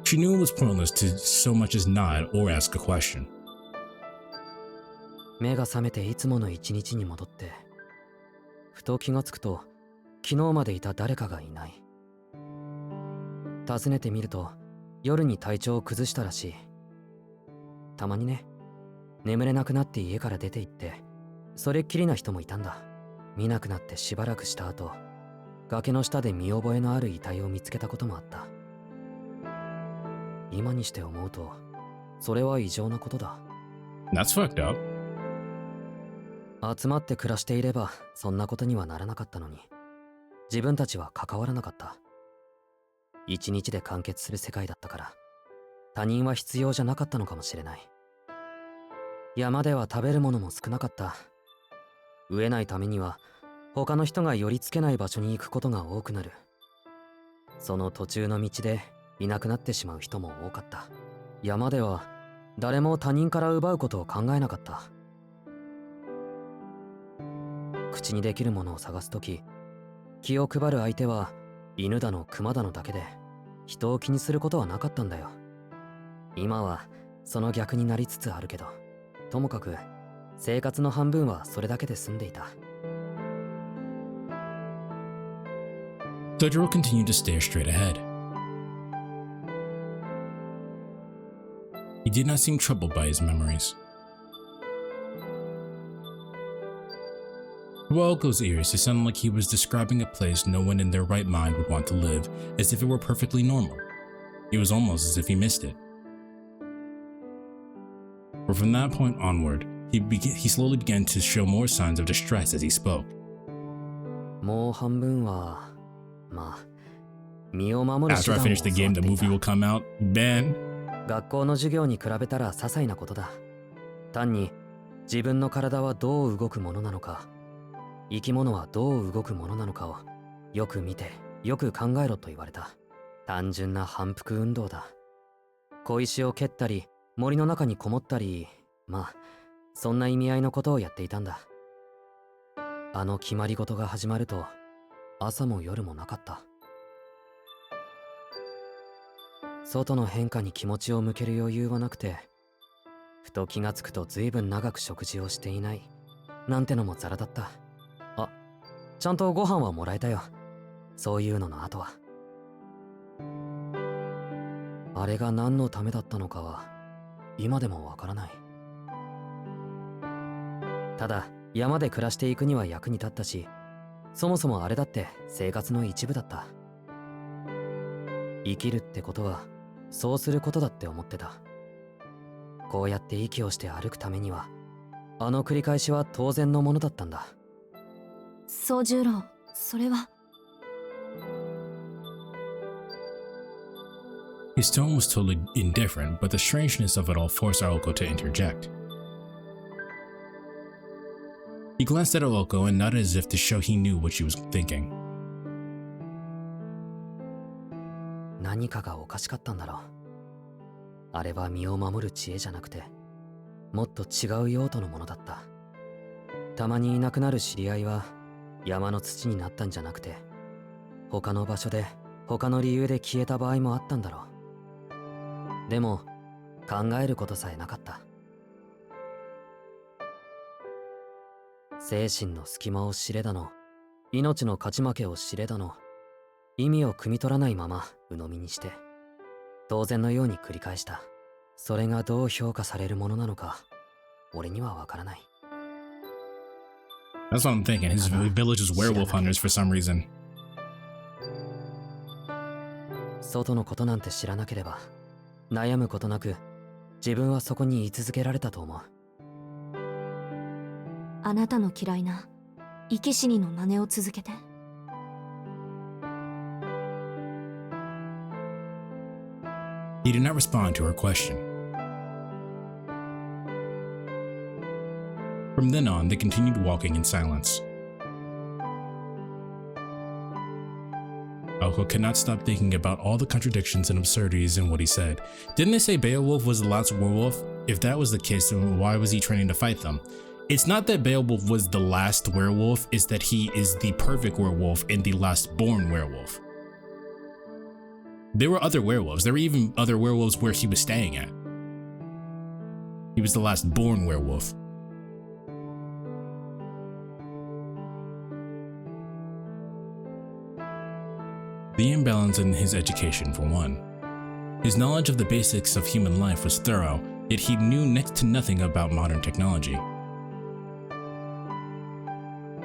She knew it was pointless to so much as nod or ask a question. 目が覚めていつもの一日に戻って、ふと気がつくと昨日までいた誰かがいない。訪ねてみると夜に体調を崩したらしい。たまにね、眠れなくなって家から出て行ってそれっきりな人もいたんだ。見なくなってしばらくした後、崖の下で見覚えのある遺体を見つけたこともあった。今にして思うとそれは異常なことだ。 That's fucked up. 集まって暮らしていればそんなことにはならなかったのに、自分たちは関わらなかった。一日で完結する世界だったから、他人は必要じゃなかったのかもしれない。山では食べるものも少なかった。飢えないためには他の人が寄りつけない場所に行くことが多くなる。その途中の道でいなくなってしまう人も多かった。山では誰も他人から奪うことを考えなかった。口にできるものを探すとき、気を配る相手は犬だの熊だのだけで、人を気にすることはなかったんだよ。今はその逆になりつつあるけど、ともかく生活の半分はそれだけで済んでいた。Dojiro continued to stare straight ahead. He did not seem troubled by his memories. To Aoko's ears, it sounded like he was describing a place no one in their right mind would want to live, as if it were perfectly normal. It was almost as if he missed it. But from that point onward, he slowly began to show more signs of distress as he spoke. もう半分は、まあ、身を守る手 After I 段を finish the 教 game, わ the ってい movie will た。 come out. Ben. 学校の授業に比べたら些細なことだ。単に自分の体はどう動くものなのか、生き物はどう動くものなのかをよく見てよく考えろと言われた。単純な反復運動だ。小石を蹴ったり森の中にこもったり、まあそんな意味合いのことをやっていたんだ。あの決まり事が始まると朝も夜もなかった。外の変化に気持ちを向ける余裕はなくて、ふと気がつくと随分長く食事をしていないなんてのもザラだった。あ、ちゃんとご飯はもらえたよ。そういうのの後は。あれが何のためだったのかは今でもわからない。ただ山で暮らしていくには役に立ったし、そもそもあれだって生活の一部だった。生きるってことはそうすることだって思ってた。こうやって息をして歩くためにはあの繰り返しは当然のものだったんだ。宗十郎、それは。His tone was totally indifferent, but the strangeness of it all forced Aoko to interject. He glanced at Aoko and nodded as if to show he knew what she was thinking. 何かがおかしかったんだろう。あれは身を守る知恵じゃなくて、もっと違う用途のものだった。たまにいなくなる知り合いは山の土になったんじゃなくて、他の場所で他の理由で消えた場合もあったんだろう。でも考えることさえなかった。精神の隙間を知れだの、命の勝ち負けを知れだの、意味を汲み取らないまま鵜呑みにして当然のように繰り返した。それがどう評価されるものなのか俺にはわからない。 That's what I'm thinking. His village is werewolf hunters for some reason. 外のことなんて知らなければ悩むことなく自分はそこに居続けられたと思う。あなたの嫌いな生き死にの真似を続けて。He did not respond to her question. From then on, they continued walking in silence. Aoko could not stop thinking about all the contradictions and absurdities in what he said. Didn't they say Beowulf was the last werewolf? If that was the case, then why was he training to fight them? It's not that Beowulf was the last werewolf, it's that he is the perfect werewolf and the last born werewolf. There were other werewolves. There were even other werewolves where he was staying at. He was the last born werewolf. The imbalance in his education, for one. His knowledge of the basics of human life was thorough, yet he knew next to nothing about modern technology.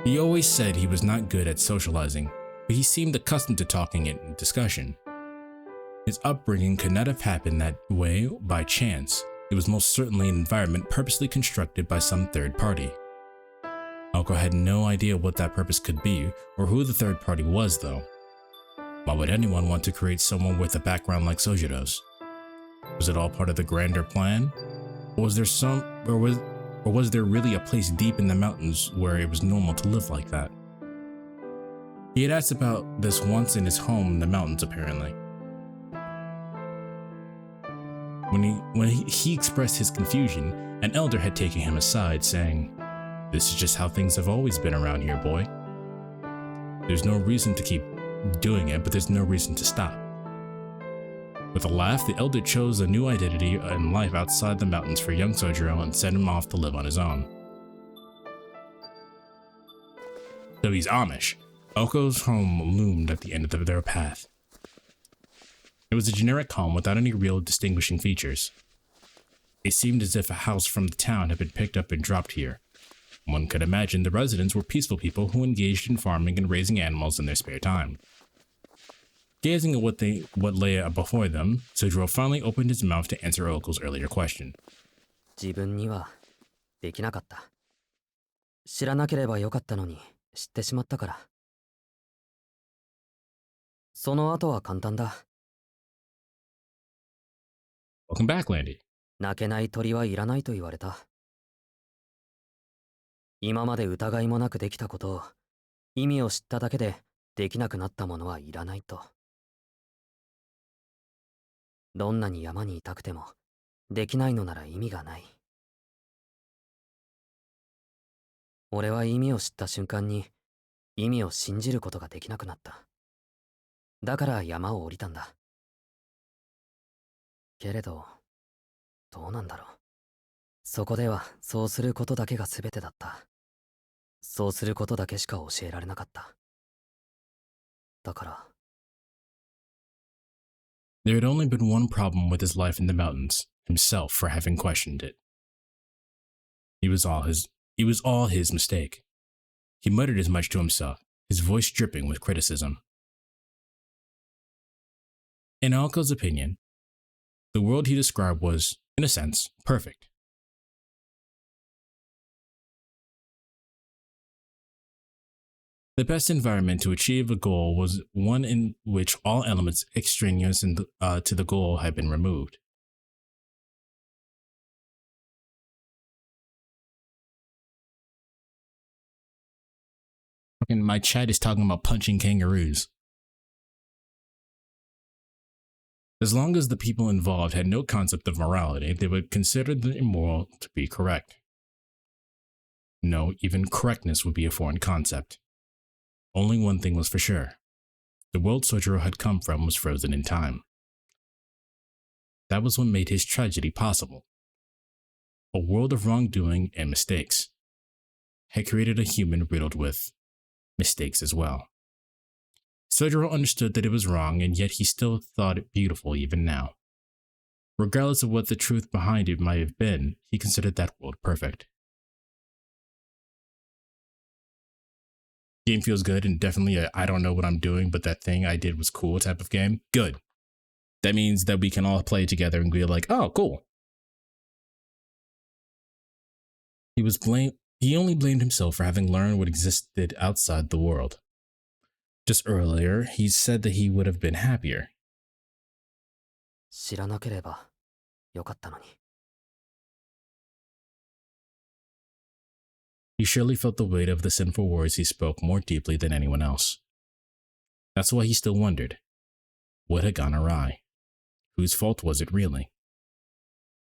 He always said he was not good at socializing, but he seemed accustomed to talking in discussion. His upbringing could not have happened that way by chance. It was most certainly an environment purposely constructed by some third party. Aoko had no idea what that purpose could be, or who the third party was though. Why would anyone want to create someone with a background like Sojiro's? Was it all part of the grander plan? Or was there really a place deep in the mountains where it was normal to live like that? He had asked about this once in his home in the mountains apparently. When he expressed his confusion, an elder had taken him aside, saying, "This is just how things have always been around here, boy. There's no reason to keep doing it, but there's no reason to stop." With a laugh, the elder chose a new identity and life outside the mountains for young Sojiro and sent him off to live on his own. So he's Amish. Oko's home loomed at the end of their path. It was a generic home without any real distinguishing features. It seemed as if a house from the town had been picked up and dropped here. One could imagine the residents were peaceful people who engaged in farming and raising animals in their spare time. Gazing at what lay before them, Sojiro finally opened his mouth to answer Oko's earlier question. 自分にはできなかった。知らなければよかったのに知ってしまったから。その後は簡単だ。Welcome back, Landy. 泣けない鳥はいらないと言われた。今まで疑いもなくできたことを意味を知っただけでできなくなったものはいらないと。どんなに山にいたくてもできないのなら意味がない。俺は意味を知った瞬間に意味を信じることができなくなった。だから山を降りたんだ。けれど、どうなんだろう。そこではそうすることだけが全てだった。そうすることだけしか教えられなかった。だから。There had only been one problem with his life in the mountains, himself for having questioned it. It was all his mistake. He muttered as much to himself, his voice dripping with criticism. In Aoko's opinion, the world he described was, in a sense, perfect. The best environment to achieve a goal was one in which all elements extraneous to the goal had been removed. Fucking my chat is talking about punching kangaroos. As long as the people involved had no concept of morality, they would consider the immoral to be correct. No, even correctness would be a foreign concept. Only one thing was for sure. The world Sojiro had come from was frozen in time. That was what made his tragedy possible. A world of wrongdoing and mistakes had created a human riddled with mistakes as well. Sojiro understood that it was wrong, and yet he still thought it beautiful even now. Regardless of what the truth behind it might have been, he considered that world perfect. Game feels good, and definitely I don't know what I'm doing, but that thing I did was cool type of game. Good. That means that we can all play together and be like, oh, cool. He only blamed himself for having learned what existed outside the world. Just earlier, he said that he would have been happier. 知らなければよかったのに。He surely felt the weight of the sinful words he spoke more deeply than anyone else. That's why he still wondered, what had gone awry? Whose fault was it really?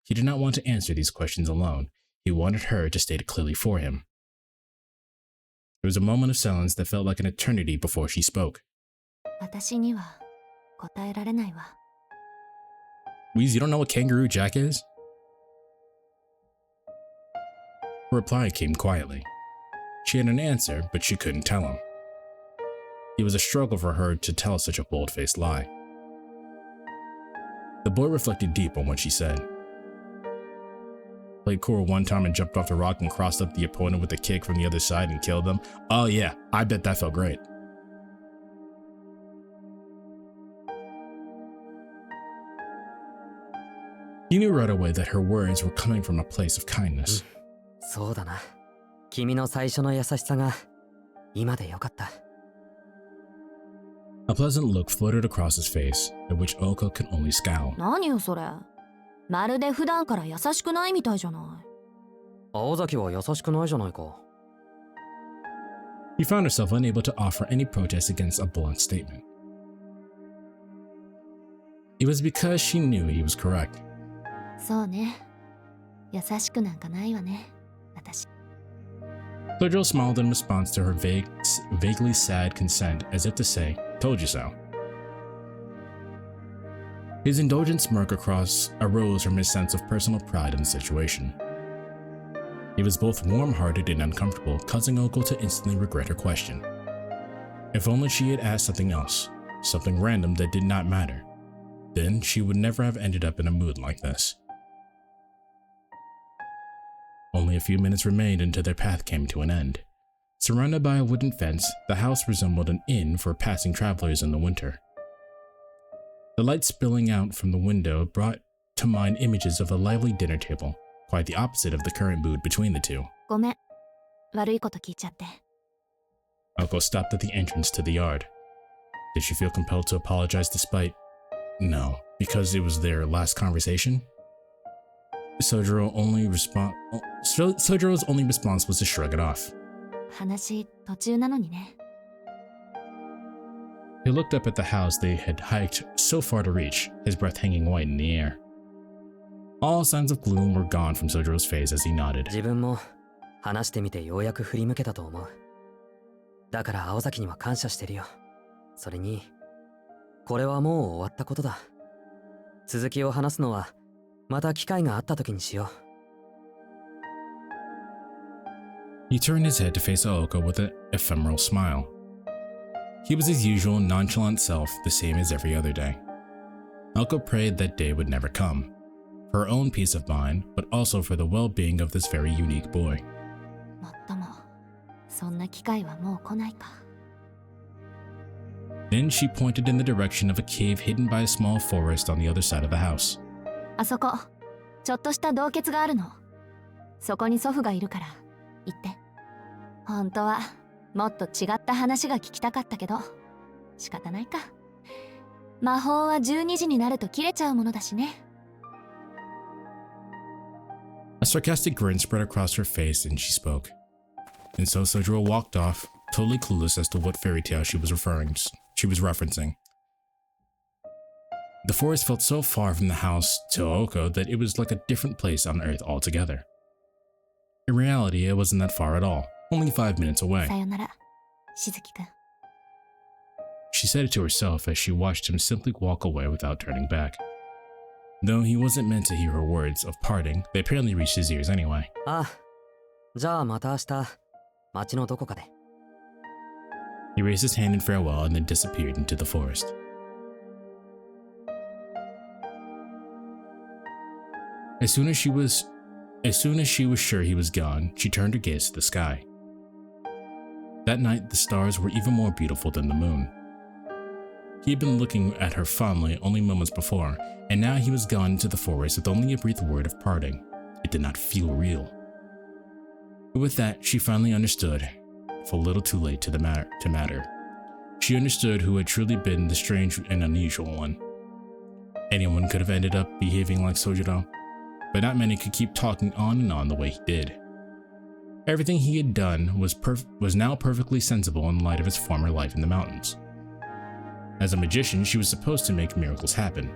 He did not want to answer these questions alone. He wanted her to state it clearly for him. There was a moment of silence that felt like an eternity before she spoke. 私には答えられないわ。Weez, you don't know what Kangaroo Jack is? Her reply came quietly. She had an answer, but she couldn't tell him. It was a struggle for her to tell such a bold-faced lie. The boy reflected deep on what she said. Played Kuro one time and jumped off the rock and crossed up the opponent with a kick from the other side and killed them. Oh yeah, I bet that felt great. He knew right away that her words were coming from a place of kindness. そうだな。君の最初の優しさが今でよかった。A pleasant look floated across his face, at which Oko could only scowl. 何よそれ。まるで普段から優しくないみたいじゃない。青崎は優しくないじゃないか。He found herself unable to offer any protest against a blunt statement. It was because she knew he was correct. そうね。優しくなんかないわね。私。Sojiro smiled in response to her vaguely sad consent, as if to say, "Told you so." His indulgent smirk arose from his sense of personal pride in the situation. He was both warm-hearted and uncomfortable, causing Oko to instantly regret her question. If only she had asked something else, something random that did not matter, then she would never have ended up in a mood like this. Only a few minutes remained until their path came to an end. Surrounded by a wooden fence, the house resembled an inn for passing travelers in the winter. The light spilling out from the window brought to mind images of a lively dinner table, quite the opposite of the current mood between the two. ごめん。悪いこと聞いちゃって。Oko stopped at the entrance to the yard. Did she feel compelled to apologize despite... No, because it was their last conversation? Sojiro's only response was to shrug it off. 話途中なのにね。He looked up at the house they had hiked so far to reach, his breath hanging white in the air. All signs of gloom were gone from Sojiro's face as he nodded. 自分も話してみてようやく振り向けたと思う。だから青崎には感謝してるよ。それに、これはもう終わったことだ。続きを話すのはまた機会があった時にしよう。He turned his head to face Aoka with an ephemeral smile. He was his usual nonchalant self, the same as every other day. Aoka prayed that day would never come, for her own peace of mind, but also for the well-being of this very unique boy. もっとも、そんな機会はもう来ないか。Then she pointed in the direction of a cave hidden by a small forest on the other side of the house. あそこ、ちょっとした洞穴があるの。そこに祖父がいるから、行って。本当は、もっと違った話が聞きたかったけど、仕方ないか。魔法は12時になると切れちゃうものだしね。A sarcastic grin spread across her face and she spoke. And so Sojiro walked off, totally clueless as to what fairy tale she was referencing. The forest felt so far from the house to Oko that it was like a different place on Earth altogether. In reality, it wasn't that far at all, only 5 minutes away. さよなら、しずきくん。 She said it to herself as she watched him simply walk away without turning back. Though he wasn't meant to hear her words of parting, they apparently reached his ears anyway. ああ、じゃあまた明日、町のどこかで。He raised his hand in farewell and then disappeared into the forest. As soon as she was sure he was gone, she turned her gaze to the sky. That night, the stars were even more beautiful than the moon. He had been looking at her fondly only moments before, and now he was gone into the forest with only a brief word of parting. It did not feel real. But with that, she finally understood, for a little too late to matter. She understood who had truly been the strange and unusual one. Anyone could have ended up behaving like Sojiro, but not many could keep talking on and on the way he did. Everything he had done was now perfectly sensible in light of his former life in the mountains. As a magician, she was supposed to make miracles happen,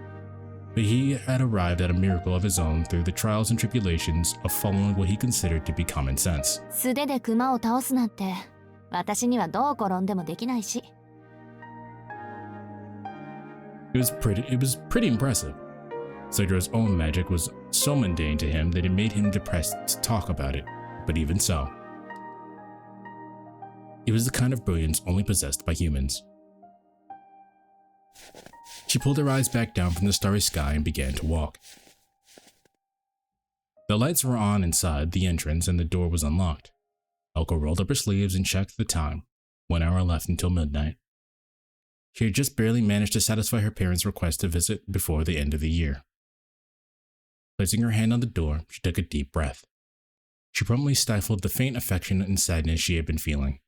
but he had arrived at a miracle of his own through the trials and tribulations of following what he considered to be common sense. 素手で熊を倒すなんて、私にはどう転んでもできないし。It was pretty impressive. Sojiro's own magic was so mundane to him that it made him depressed to talk about it, but even so, it was the kind of brilliance only possessed by humans. She pulled her eyes back down from the starry sky and began to walk. The lights were on inside the entrance and the door was unlocked. Oko rolled up her sleeves and checked the time. 1 hour left until midnight. She had just barely managed to satisfy her parents' request to visit before the end of the year. Placing her hand on the door, she took a deep breath. She promptly stifled the faint affection and sadness she had been feeling.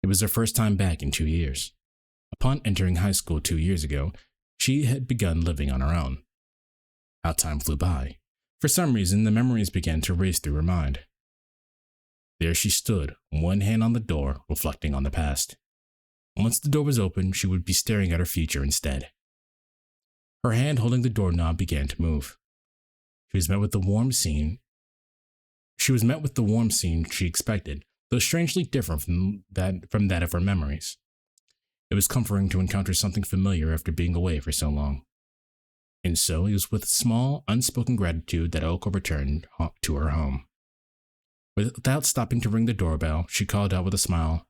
It was her first time back in 2 years. Upon entering high school 2 years ago, she had begun living on her own. How time flew by. For some reason, the memories began to race through her mind. There she stood, one hand on the door, reflecting on the past. Once the door was open, she would be staring at her future instead. Her hand holding the doorknob began to move. She was met with the warm scene she expected, though strangely different from that of her memories. It was comforting to encounter something familiar after being away for so long. And so it was with small, unspoken gratitude that Oko returned to her home. Without stopping to ring the doorbell, she called out with a smile,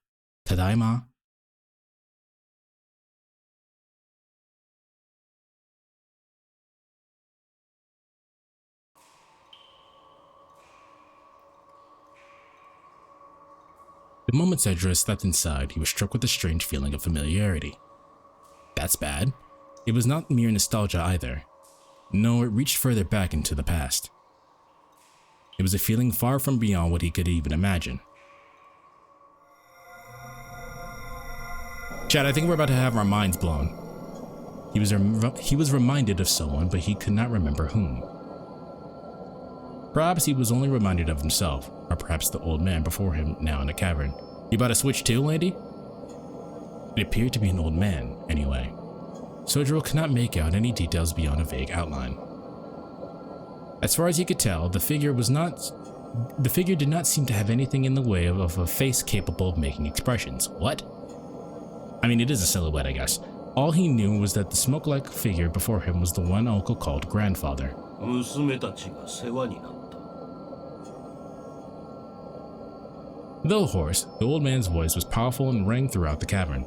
"Tadaima." The moment Cedra stepped inside, he was struck with a strange feeling of familiarity. That's bad. It was not mere nostalgia either. No, it reached further back into the past. It was a feeling far from beyond what he could even imagine. Chad, I think we're about to have our minds blown. He was reminded of someone, but he could not remember whom. Perhaps he was only reminded of himself, or perhaps the old man before him now in the cavern. You about to switch too, lady? It appeared to be an old man, anyway. Sojiro could not make out any details beyond a vague outline. As far as he could tell, the figure did not seem to have anything in the way of a face capable of making expressions. What? I mean, it is a silhouette, I guess. All he knew was that the smoke-like figure before him was the one Uncle called grandfather. Though hoarse, the old man's voice was powerful and rang throughout the cavern.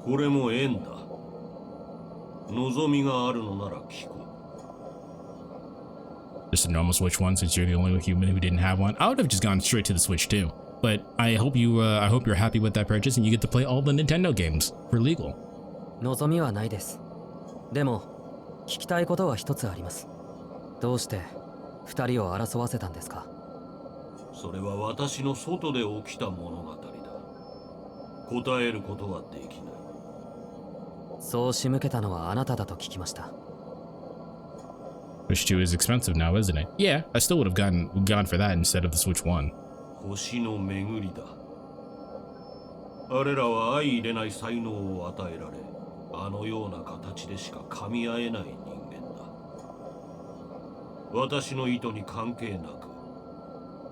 Just a normal Switch 1 since you're the only human who didn't have one. I would have just gone straight to the Switch 2. But I hope you're happy with that purchase and you get to play all the Nintendo games for legal. 望みはないです。でも聞きたいことは一つあります。どうして二人を争わせたんですか？それは私の外で起きた物語だ。答えることはできない。そう仕向けたのはあなただと聞きました。Switch 2 is expensive now, isn't it? Yeah, I still would have gone for that instead of the Switch 1. 星の巡りだ。あれらは相入れない才能を与えられ、あのような形でしか噛み合えない人間だ。私の意図に関係なく、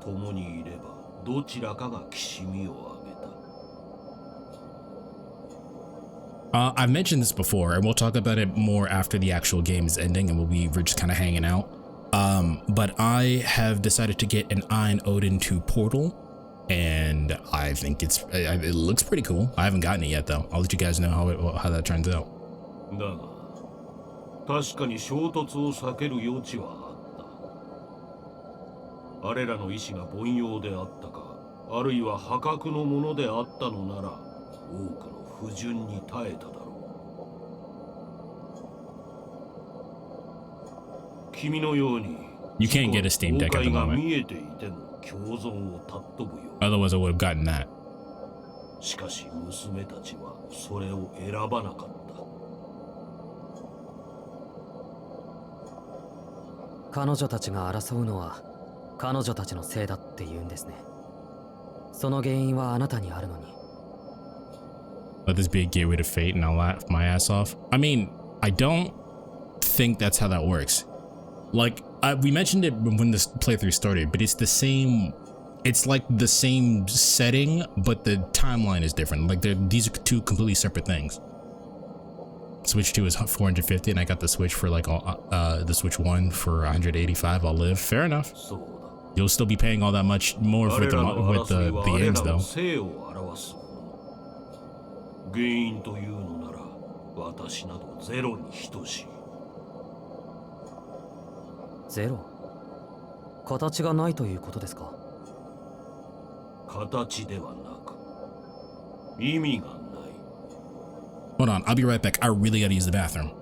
共にいればどちらかがきしみを上げた。I've mentioned this before, and we'll talk about it more after the actual game is ending, and we're just kind of hanging out. But I have decided to get an Ein Odin 2 portal, and I think it looks pretty cool. I haven't gotten it yet, though. I'll let you guys know how that turns out. だが、確かに衝突を避ける余地はあった。あれらの意志が凡庸であったか、あるいは破格のものであったのなら、多くの不順に耐えただろう。君のように You can't get a Steam Deck at the moment. 見えていても共存を尊ぶよ。Otherwise, I would have gotten that. しかし娘たちはそれを選ばなかった。彼女たちが争うのは彼女たちのせいだって言うんですね。その原因はあなたにあるのに。Let this be a gateway to fate and I'll laugh my ass off. I mean, I don't think that's how that works. Like, we mentioned it when this playthrough started, but it's the same. It's like the same setting, but the timeline is different. Like, these are two completely separate things. Switch 2 is 450, and I got the Switch for like the Switch 1 for 185. I'll live. Fair enough. You'll still be paying all that much more for the games, though. 原因というのなら私などゼロに等しい。ゼロ？形がないということですか？形ではなく意味がない。 Hold on, I'll be right back. I really gotta use the bathroom.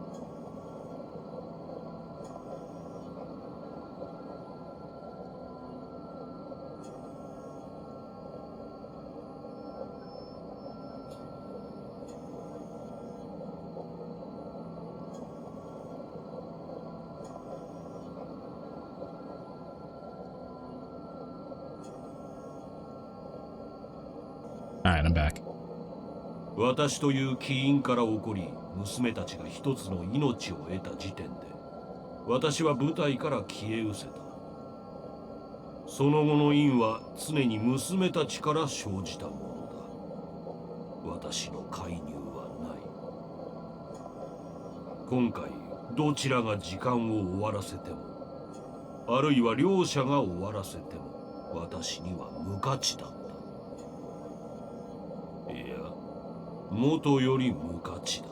Alright, I'm back. 私という起因から起こり、娘たちが一つの命を得た時点で、私は舞台から消え失せた。その後の因は常に娘たちから生じたものだ。私の介入はない。今回どちらが時間を終わらせても、あるいは両者が終わらせても、私には無価値だった。いや、元より無価値だ。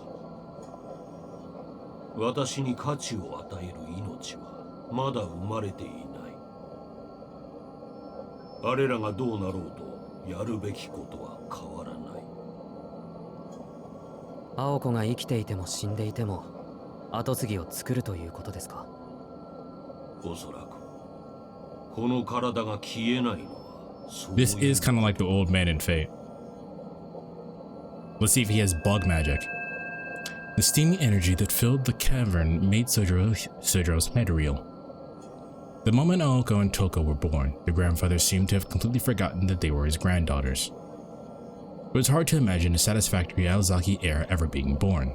私に価値を与える命はまだ生まれていない。あれらがどうなろうとやるべきことは変わらない。青子が生きていても死んでいても跡継ぎを作るということですか？おそらくこの体が消えないのはそういう。 This is kind of like the old man in Fate. Let's see if he has bug magic. The steamy energy that filled the cavern made Sojiro's head reel. The moment Aoko and Toko were born, their grandfathers seemed to have completely forgotten that they were his granddaughters. It was hard to imagine a satisfactory Aozaki heir ever being born.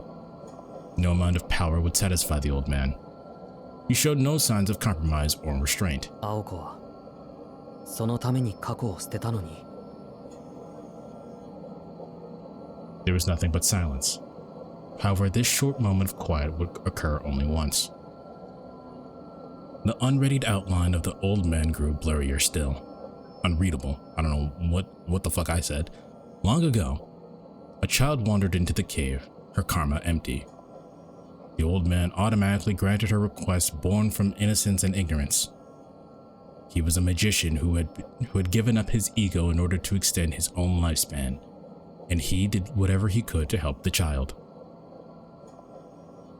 No amount of power would satisfy the old man. He showed no signs of compromise or restraint. 青子はそのために過去を捨てたのに。 There was nothing but silence. However, this short moment of quiet would occur only once. The unreadied outline of the old man grew blurrier still. Unreadable. I don't know what the fuck I said. Long ago, a child wandered into the cave, her karma empty. The old man automatically granted her request born from innocence and ignorance. He was a magician who had given up his ego in order to extend his own lifespan, and he did whatever he could to help the child.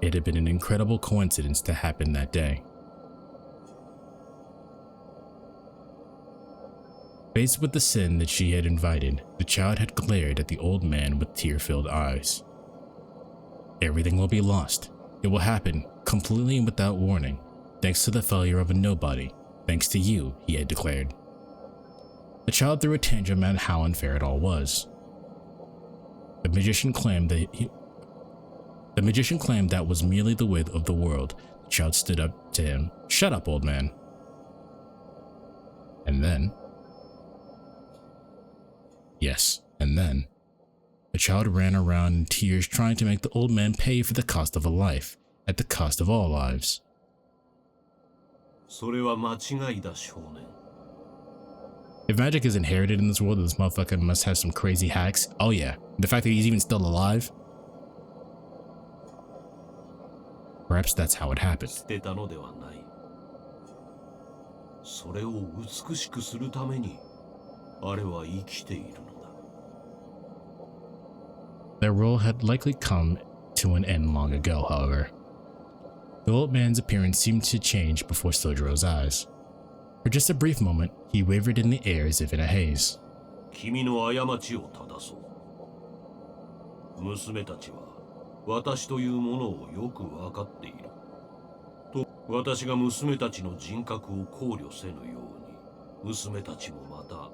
It had been an incredible coincidence to happen that day. Faced with the sin that she had invited, the child had glared at the old man with tear-filled eyes. Everything will be lost. It will happen completely and without warning, thanks to the failure of a nobody, thanks to you, he had declared. The child threw a tantrum at how unfair it all was. The magician claimed that was merely the width of the world. The child stood up to him. Shut up, old man. And then, yes, and then, the child ran around in tears trying to make the old man pay for the cost of a life, at the cost of all lives. それは間違いだ、少年。 If magic is inherited in this world, this motherfucker must have some crazy hacks. Oh yeah, the fact that he's even still alive. Perhaps that's how it happened. 捨てたのではない。それを美しくするために、あれは生きているのだ。 Their role had likely come to an end long ago, however. The old man's appearance seemed to change before Sojiro's eyes. For just a brief moment, he wavered in the air as if in a haze. 君の過ちを正そう。娘たちは私というものをよく分かっている。と、私が娘たちの人格を考慮せぬように、娘たちもまた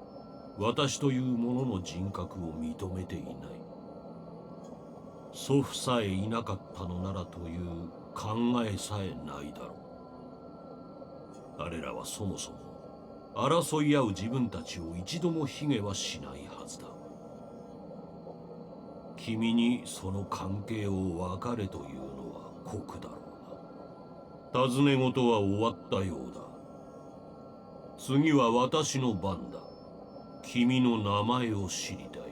私というものの人格を認めていない。祖父さえいなかったのならという考えさえないだろう。あれらはそもそも争い合う自分たちを一度も卑下はしないはずだ。君にその関係を分かれというのは酷だろうな。尋ね事は終わったようだ。次は私の番だ。君の名前を知りたい。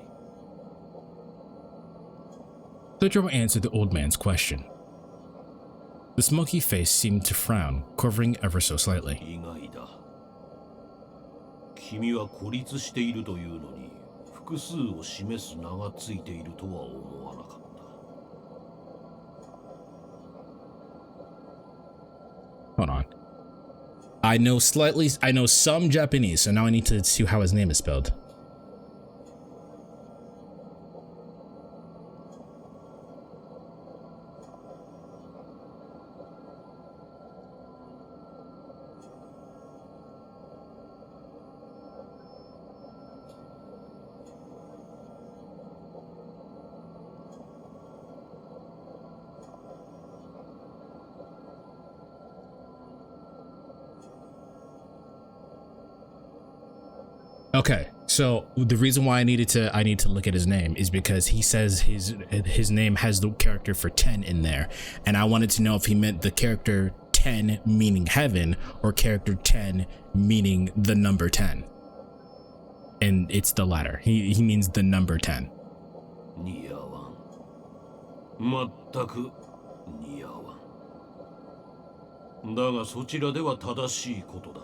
Sojiro answered the old man's question. The smoky face seemed to frown, quivering ever so slightly. 意外だ。君は孤立しているというのに、複数を示す名がついているとは思わなかった。Hold on. I know some Japanese, so now I need to see how his name is spelled. Okay, so the reason why I need to look at his name is because he says his name has the character for 10 in there, and I wanted to know if he meant the character 10 meaning heaven or character 10 meaning the number 10. And it's the latter. He means the number 10. 似合わん。全く似合わん。だがそちらでは正しいことだ。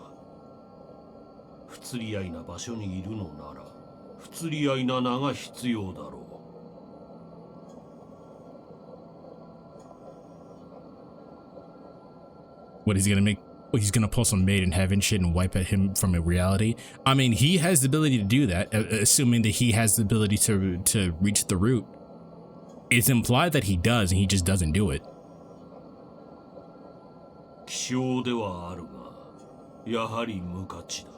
不釣り合いな場所にいるのなら、不釣り合いな名が必要だろう。What, he's gonna pull some made in heaven shit and wipe at him from a reality? I mean, he has the ability to do that, assuming that he has the ability to reach the root. It's implied that he does, and he just doesn't do it. 希少ではあるが、やはり無価値だ。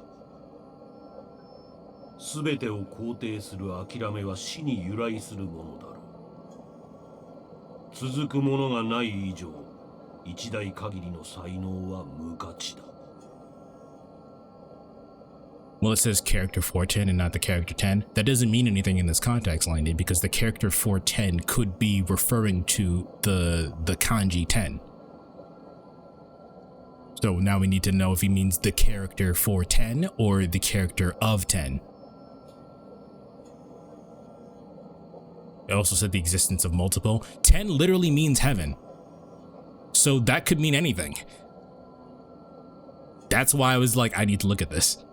すべてを肯定する諦めは死に由来するものだろう。続くものがない以上、一代限りの才能は無価値だ。Well, it says character 410 and not the character 10. That doesn't mean anything in this context, Landy, because the character 410 could be referring to the kanji 10. So now we need to know if he means the character 410 or the character of 10. It also said the existence of multiple. 10 literally means heaven. So that could mean anything. That's why I was like, I need to look at this.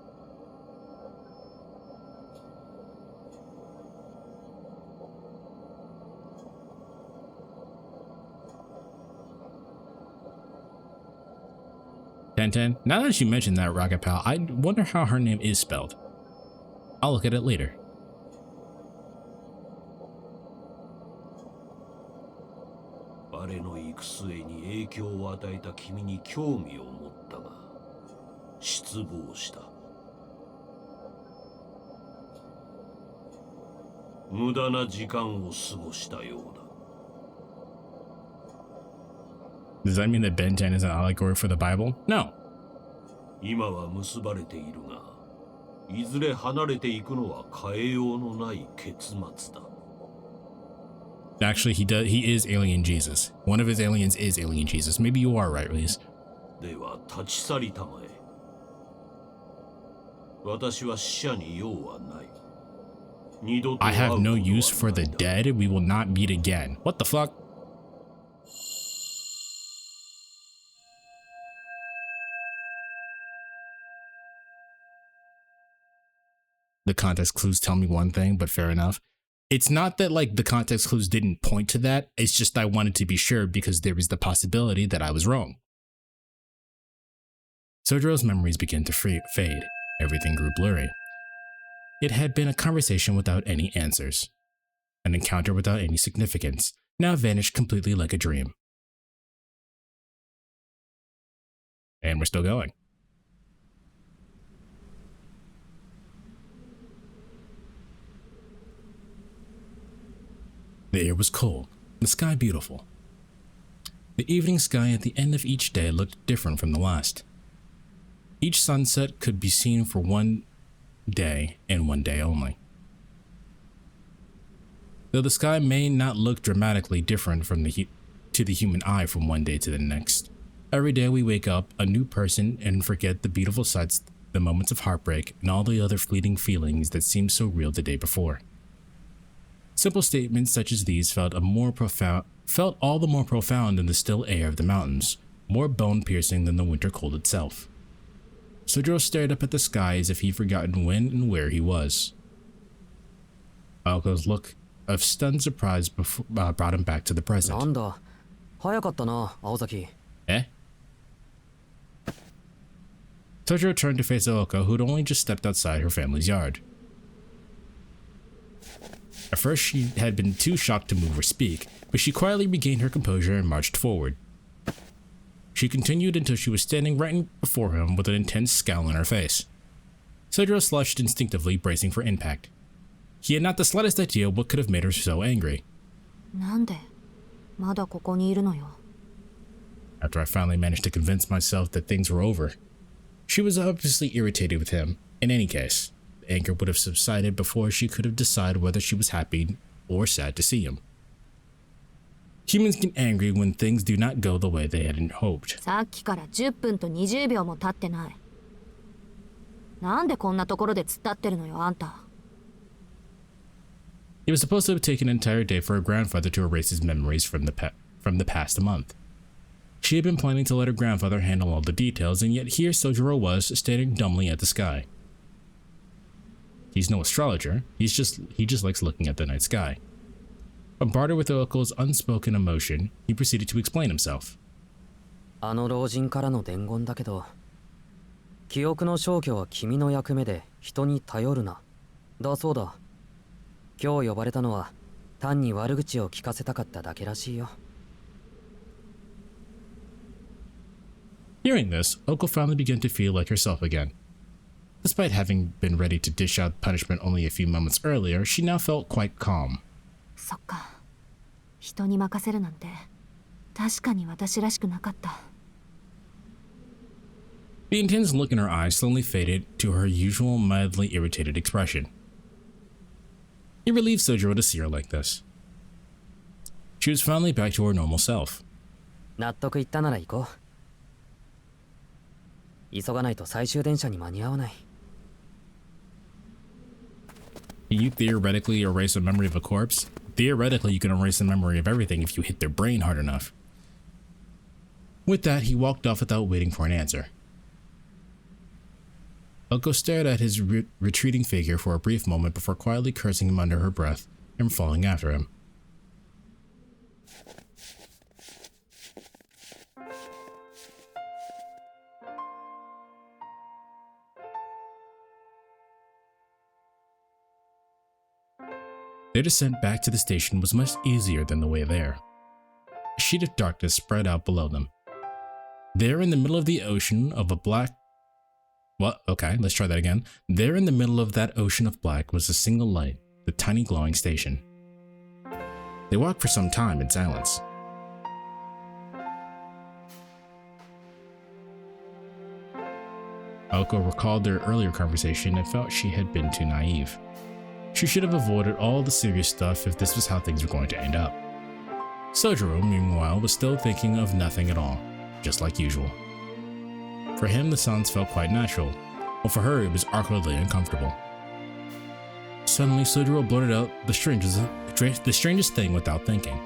Ten. Now that you mentioned that, Rocket Pal, I wonder how her name is spelled. I'll look at it later. 彼の行く末に影響を与えた君に興味を持ったが、失望した。無駄な時間を過ごしたようだ。Does that mean that Ben 10 is an allegory for the Bible? No. 今は結ばれているが、いずれ離れていくのは変えようのない結末だ。Actually, he is Alien Jesus. One of his aliens is Alien Jesus. Maybe you are right, Reese. では立ち去りたまえ。私は死者に用はない。二度と I 会う have こと no は use for ない the だ。 dead. We will not meet again. What the fuck? The context clues tell me one thing, but fair enough. It's not that like the context clues didn't point to that. It's just I wanted to be sure because there was the possibility that I was wrong. Sojiro's memories began to fade. Everything grew blurry. It had been a conversation without any answers. An encounter without any significance, now vanished completely like a dream. And we're still going. The air was cold, the sky beautiful. The evening sky at the end of each day looked different from the last. Each sunset could be seen for one day and one day only. Though the sky may not look dramatically different from to the human eye from one day to the next, every day we wake up a new person and forget the beautiful sights, the moments of heartbreak, and all the other fleeting feelings that seemed so real the day before. Simple statements such as these felt all the more profound in the still air of the mountains, more bone-piercing than the winter cold itself. Sojiro stared up at the sky as if he'd forgotten when and where he was. Aoko's look of stunned surprise brought him back to the present. なんだ、早かったな、青崎。 Eh? Sojiro turned to face Aoko, who'd only just stepped outside her family's yard. At first, she had been too shocked to move or speak, but she quietly regained her composure and marched forward. She continued until she was standing right before him with an intense scowl on her face. Sojiro slushed instinctively, bracing for impact. He had not the slightest idea what could have made her so angry. なんでまだここにいるのよ。 After I finally managed to convince myself that things were over. She was obviously irritated with him. In any case, the anger would have subsided before she could have decided whether she was happy or sad to see him. Humans get angry when things do not go the way they had hoped. さっきから10分と20秒も経ってない。なんでこんなところで突っ立ってるのよ、あんた。It was supposed to have taken an entire day for her grandfather to erase his memories from the past month. She had been planning to let her grandfather handle all the details, and yet here Sojiro was, staring dumbly at the sky. He's no astrologer, he just likes looking at the night sky. Bombarded with Aoko's unspoken emotion, he proceeded to explain himself. あの老人からの伝言だけど、記憶の消去は君の役目で人に頼るな。だそうだ。今日呼ばれたのは単に悪口を聞かせたかっただけらしいよ。 Hearing this, Oko finally began to feel like herself again. Despite having been ready to dish out punishment only a few moments earlier, she now felt quite calm. そっか。人に任せるなんて確かに私らしくなかった。 The intense look in her eyes slowly faded to her usual mildly irritated expression. It relieved Sojiro to see her like this. She was finally back to her normal self. 納得いったなら行こう。急がないと最終電車に間に合わない。 Can you theoretically erase a memory of a corpse? Theoretically, you can erase the memory of everything if you hit their brain hard enough. With that, he walked off without waiting for an answer. Oko stared at his retreating figure for a brief moment before quietly cursing him under her breath and falling after him. Their descent back to the station was much easier than the way there. A sheet of darkness spread out below them. There in the middle of the ocean of a black... What? Okay, let's try that again. There in the middle of that ocean of black was a single light, the tiny glowing station. They walked for some time in silence. Aoko recalled their earlier conversation and felt she had been too naive. She should have avoided all the serious stuff if this was how things were going to end up. Sojiro, meanwhile, was still thinking of nothing at all, just like usual. For him, the sounds felt quite natural, but for her, it was awkwardly uncomfortable. Suddenly, Sojiro blurted out the strangest thing without thinking.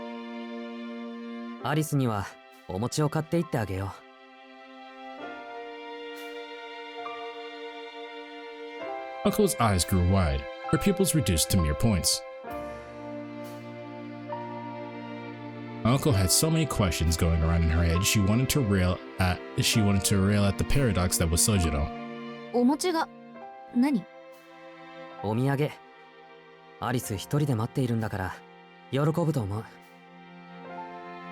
アリスにはお餅を買っていってあげよう。 Ako's eyes grew wide, her pupils reduced to mere points. Aoko had so many questions going around in her head, she wanted to rail at the paradox that was Sojiro. お餅が何？お土産。アリス一人で待っているんだから喜ぶと思う。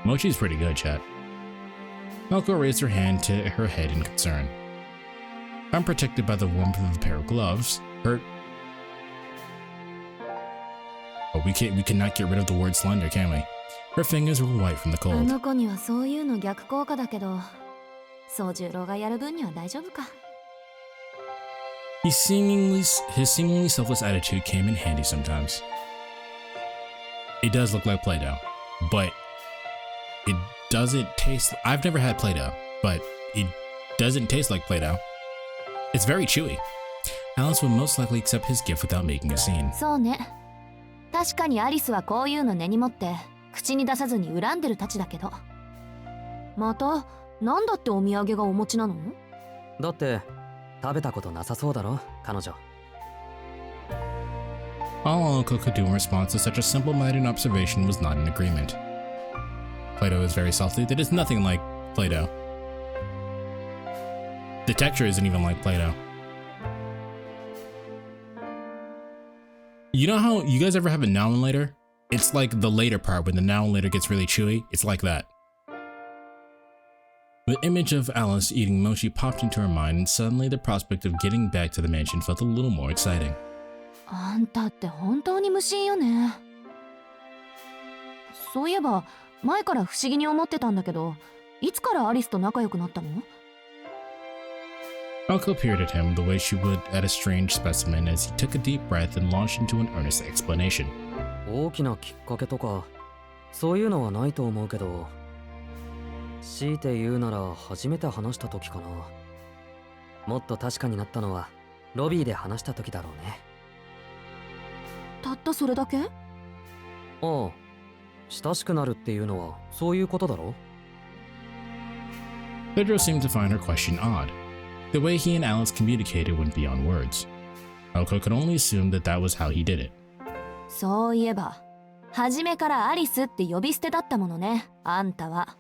Mochi's pretty good, chat. Aoko raised her hand to her head in concern. Unprotected by the warmth of a pair of gloves, her... Oh, we cannot get rid of the word slender, can we? Her fingers were white from the あ cold. の子にはそういうの逆効果だけど、宗十郎がやる分には大丈夫か。 His seemingly selfless attitude came in handy sometimes. It does look like Play-Doh, but it doesn't taste... I've never had Play-Doh, but it doesn't taste like Play-Doh. It's very chewy. Alice would most likely accept his gift without making a scene. そうね。確確かにアリスはこういうの根に持って口に出さずに恨んでるたちだけど。またなんだってお土産がお持ちなの？だって食べたことなさそうだろ彼女。 All Uncle could do in response to such a simple-minded observation was nod in agreement. Play-Doh is very salty. It is nothing like Play-Doh. The texture isn't even like Play-Doh. You know how you guys ever have a now and later? It's like the later part when the now and later gets really chewy. It's like that. The image of Alice eating mochi popped into her mind, and suddenly the prospect of getting back to the mansion felt a little more exciting. あんたって本当に無心よね。そういえば前から不思議に思ってたんだけど、いつからアリスと仲良くなったの？ Uncle peered at him the way she would at a strange specimen as he took a deep breath and launched into an earnest explanation. 大きなきっかけとかそういうのはないと思うけど、強いて言うなら初めて話した時かな。もっと確かになったのはロビーで話した時だろうね。たったそれだけ？ああ、親しくなるっていうのはそういうことだろ。 Pedro seemed to find her question odd. The way he and Alice communicated went beyond words. Oko could only assume that that was how he did it. そういえば初めからアリスって呼び捨てだったものね、あんたは。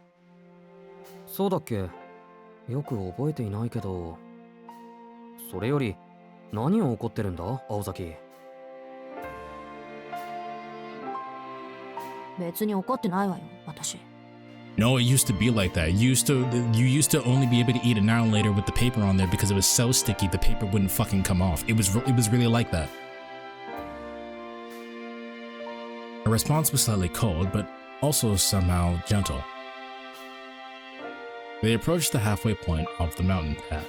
そうだっけ？よく覚えていないけど。それより何を怒ってるんだ青崎。別に怒ってないわよ、私。No, it used to be like that. You used to only be able to eat it now and later with the paper on there because it was so sticky the paper wouldn't fucking come off. It was really like that. Her response was slightly cold, but also somehow gentle. They approached the halfway point of the mountain path.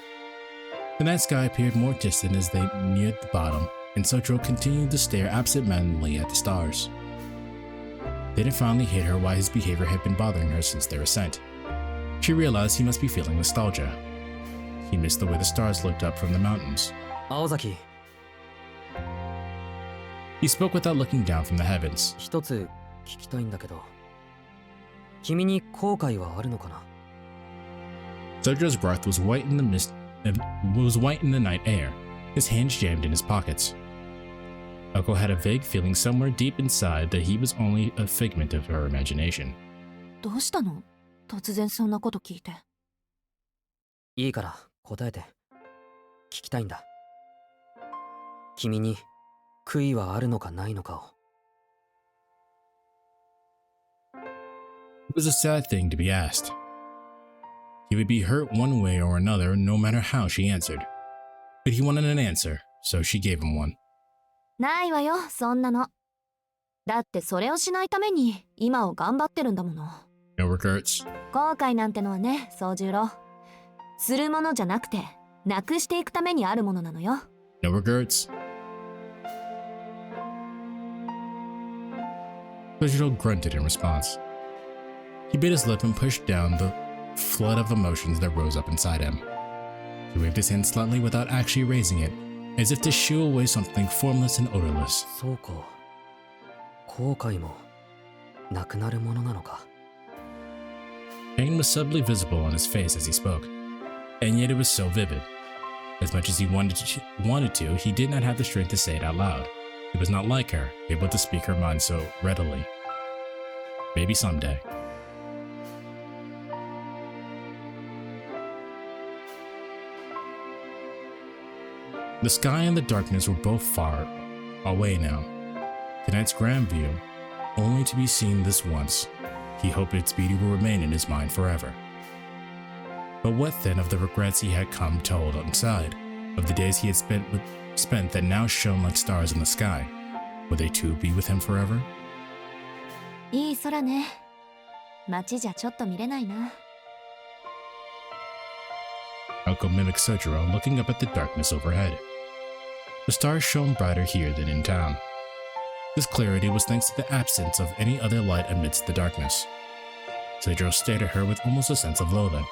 The night sky appeared more distant as they neared the bottom, and Sotro continued to stare absent-mindedly at the stars. Then it finally hit her why his behavior had been bothering her since their ascent. She realized he must be feeling nostalgia. He missed the way the stars looked up from the mountains. 青崎、 He spoke without looking down from the heavens. 一つ聞きたいんだけど、君に後悔はあるのかな？ Sojo's breath was white in the night air, his hands jammed in his pockets. Oko had a vague feeling somewhere deep inside that he was only a figment of her imagination. どうしたの？突然そんなこと聞いて。いいから答えて。聞きたいんだ。君に悔いはあるのかないのかを。 It was a sad thing to be asked. He would be hurt one way or another no matter how she answered. But he wanted an answer, so she gave him one. ないわよ、そんなの。だってそれをしないために今を頑張ってるんだもの。No regrets. 後悔なんてのはね、宗十郎。するものじゃなくて、なくしていくためにあるものなのよ。No regrets. Sojiro grunted in response. He bit his lip and pushed down the flood of emotions that rose up inside him. He waved his hand slightly without actually raising it, as if to shoo away something formless and odorless. そうか。後悔もなくなるものなのか。 Pain was subtly visible on his face as he spoke, and yet it was so vivid. As much as he wanted to, he did not have the strength to say it out loud. He was not like her, able to speak her mind so readily. Maybe someday. The sky and the darkness were both far away now. Tonight's grand view, only to be seen this once. He hoped its beauty will remain in his mind forever. But what then of the regrets he had come to hold inside, of the days he had spent that now shone like stars in the sky? Would they too be with him forever? いい空ね。街じゃちょっと見れないな。Uncle mimicked Sojiro, looking up at the darkness overhead. The stars shone brighter here than in town. This clarity was thanks to the absence of any other light amidst the darkness. Sojiro stared at her with almost a sense of loathing.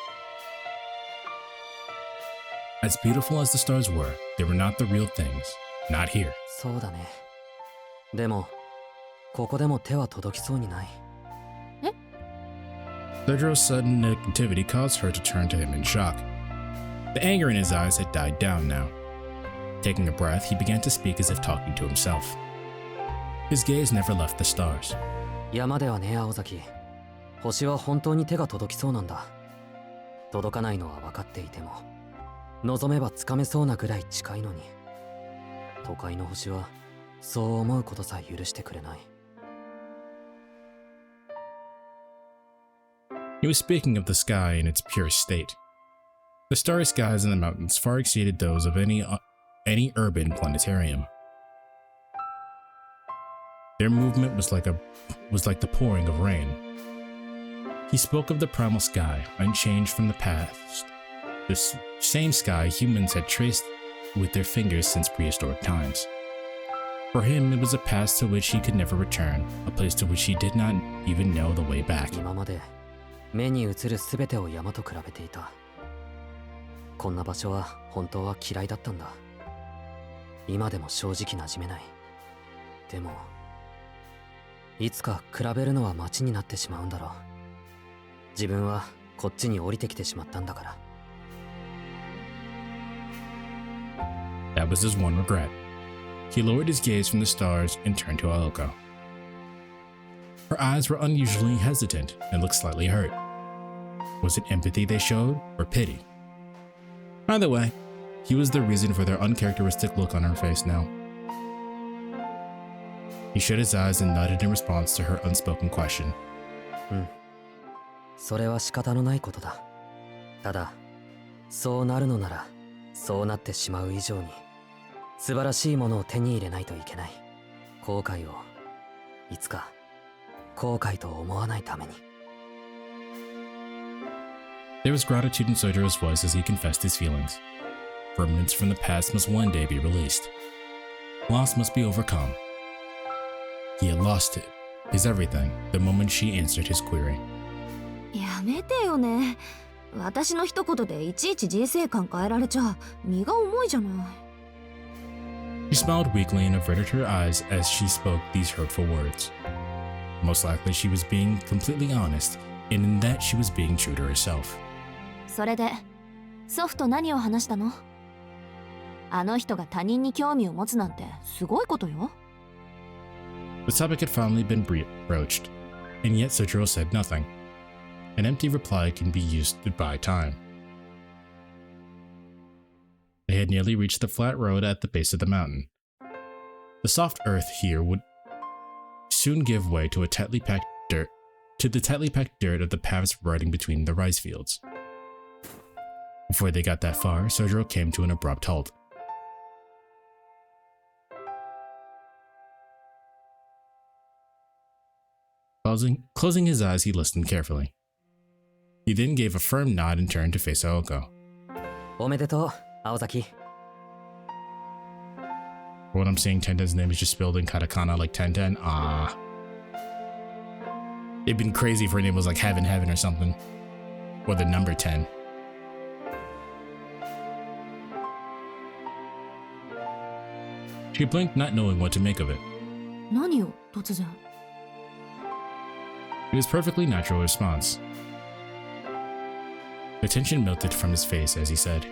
As beautiful as the stars were, they were not the real things. Not here. そうだね。でもここでも手は届きそうにない。 Sojiro's sudden negativity caused her to turn to him in shock. The anger in his eyes had died down now. Taking a breath, he began to speak as if talking to himself. His gaze never left the stars. 山ではね、青崎。星は本当に手が届きそうなんだ。届かないのは分かっていても、望めばつかめそうなぐらい近いのに。都会の星はそう思うことさえ許してくれない。 He was speaking of the sky in its purest state. The starry skies in the mountains far exceeded those of any urban planetarium. Their movement was like the pouring of rain. He spoke of the primal sky, unchanged from the past, the same sky humans had traced with their fingers since prehistoric times. For him, it was a past to which he could never return, a place to which he did not even know the way back. 今まで目に映るすべてを山と比べていた。こんな場所は本当は嫌いだったんだ。今でも正直馴染めない。でもいつか比べるのは街になってしまうんだろう。自分はこっちに降りてきてしまったんだから。 That was his one regret. He lowered his gaze from the stars and turned to Aoko. Her eyes were unusually hesitant and looked slightly hurt. Was it empathy they showed, or pity? Either way, he was the reason for their uncharacteristic look on her face now. He shut his eyes and nodded in response to her unspoken question. それは仕方のないことだ。ただ、そうなるのなら、そうなってしまう以上に、素晴らしいものを手に入れないといけない。後悔を、いつか、後悔と思わないために。There was gratitude in Sojiro's voice as he confessed his feelings. Remnants from the past must one day be released. Loss must be overcome. He had lost it, his everything, the moment she answered his query. やめてよね。私の一言でいちいち人生観変えられちゃ身が重いじゃない。 She smiled weakly and averted her eyes as she spoke these hurtful words. Most likely she was being completely honest, and in that she was being true to herself. それで祖父と何を話したの？あの人が他人に興味を持つなんてすごいことよ。 The topic had finally been broached, and yet Sojiro said nothing. An empty reply can be used to buy time. They had nearly reached the flat road at the base of the mountain. The soft earth here would soon give way to the tightly packed dirt of the paths riding between the rice fields. Before they got that far, Sojiro came to an abrupt halt. Closing his eyes, he listened carefully. He then gave a firm nod and turned to face Aoko. おめでとう、青崎。 For what I'm seeing, Tenten's name is just spelled in katakana like Tenten. Ah. It'd been crazy if her name was like Heaven or something. Or the number 10. She blinked, not knowing what to make of it. 何よ、突然。 It was a perfectly natural response. The tension melted from his face as he said,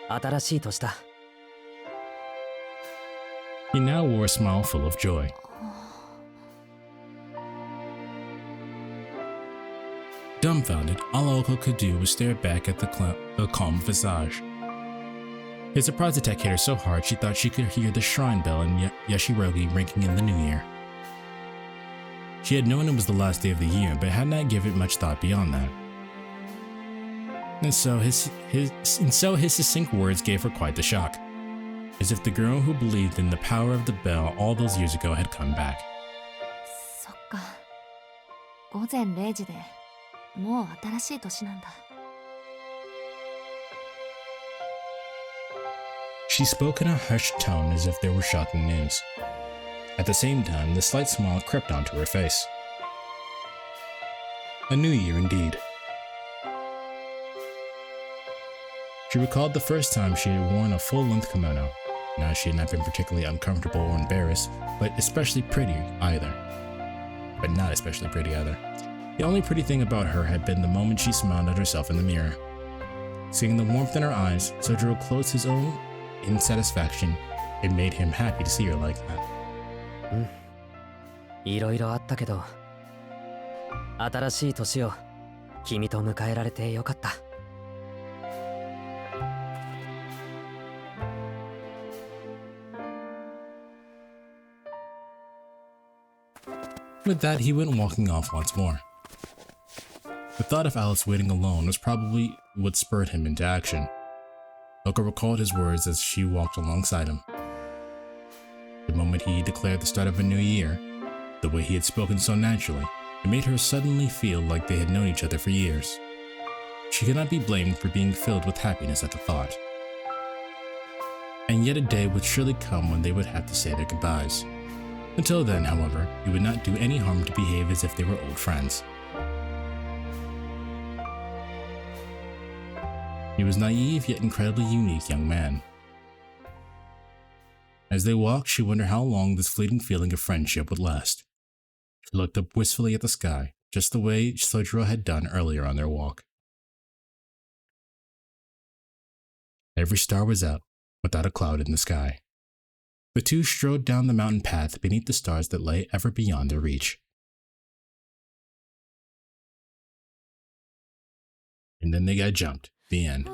新しい年だ。 He now wore a smile full of joy. Dumbfounded, all Aoko could do was stare back at the calm visage. His surprise attack hit her so hard she thought she could hear the shrine bell in Yashirogi ringing in the new year. She had known it was the last day of the year, but had not given much thought beyond that. And so his succinct words gave her quite the shock, as if the girl who believed in the power of the bell all those years ago had come back. そっか。午前0時でもう新しい年なんだ。 She spoke in a hushed tone as if there were shocking news. At the same time, the slight smile crept onto her face. A new year indeed. She recalled the first time she had worn a full-length kimono. Now she had not been particularly uncomfortable or embarrassed, but especially pretty either. But not especially pretty either. The only pretty thing about her had been the moment she smiled at herself in the mirror. Seeing the warmth in her eyes, Sojiro closed his own in satisfaction. It made him happy to see her like that. いろいろあったけど、新しい年を君と迎えられてよかった。With that, he went walking off once more. The thought of Alice waiting alone was probably what spurred him into action. Oko recalled his words as she walked alongside him. The moment he declared the start of a new year, the way he had spoken so naturally, it made her suddenly feel like they had known each other for years. She could not be blamed for being filled with happiness at the thought. And yet a day would surely come when they would have to say their goodbyes. Until then, however, it would not do any harm to behave as if they were old friends. He was naive yet incredibly unique young man. As they walked, she wondered how long this fleeting feeling of friendship would last. She looked up wistfully at the sky, just the way Sojiro had done earlier on their walk. Every star was out, without a cloud in the sky. The two strode down the mountain path beneath the stars that lay ever beyond their reach. And then they got jumped. The end.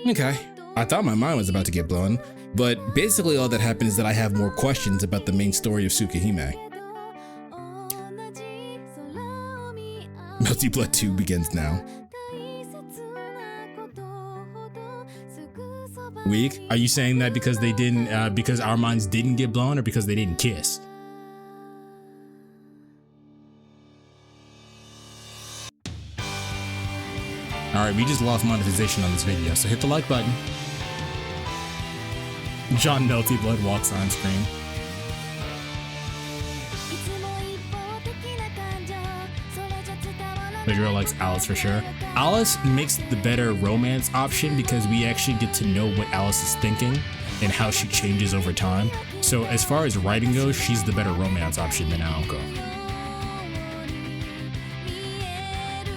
Okay, I thought my mind was about to get blown, but basically all that happened is that I have more questions about the main story of Tsukihime. Melty Blood 2 begins now. Weak? Are you saying that because they didn't, because our minds didn't get blown, or because they didn't kiss? Alright, we just lost monetization on this video, so hit the like button. John Melty Blood walks on screen. The girl likes Alice for sure. Alice makes the better romance option because we actually get to know what Alice is thinking and how she changes over time. So as far as writing goes, she's the better romance option than Aoko.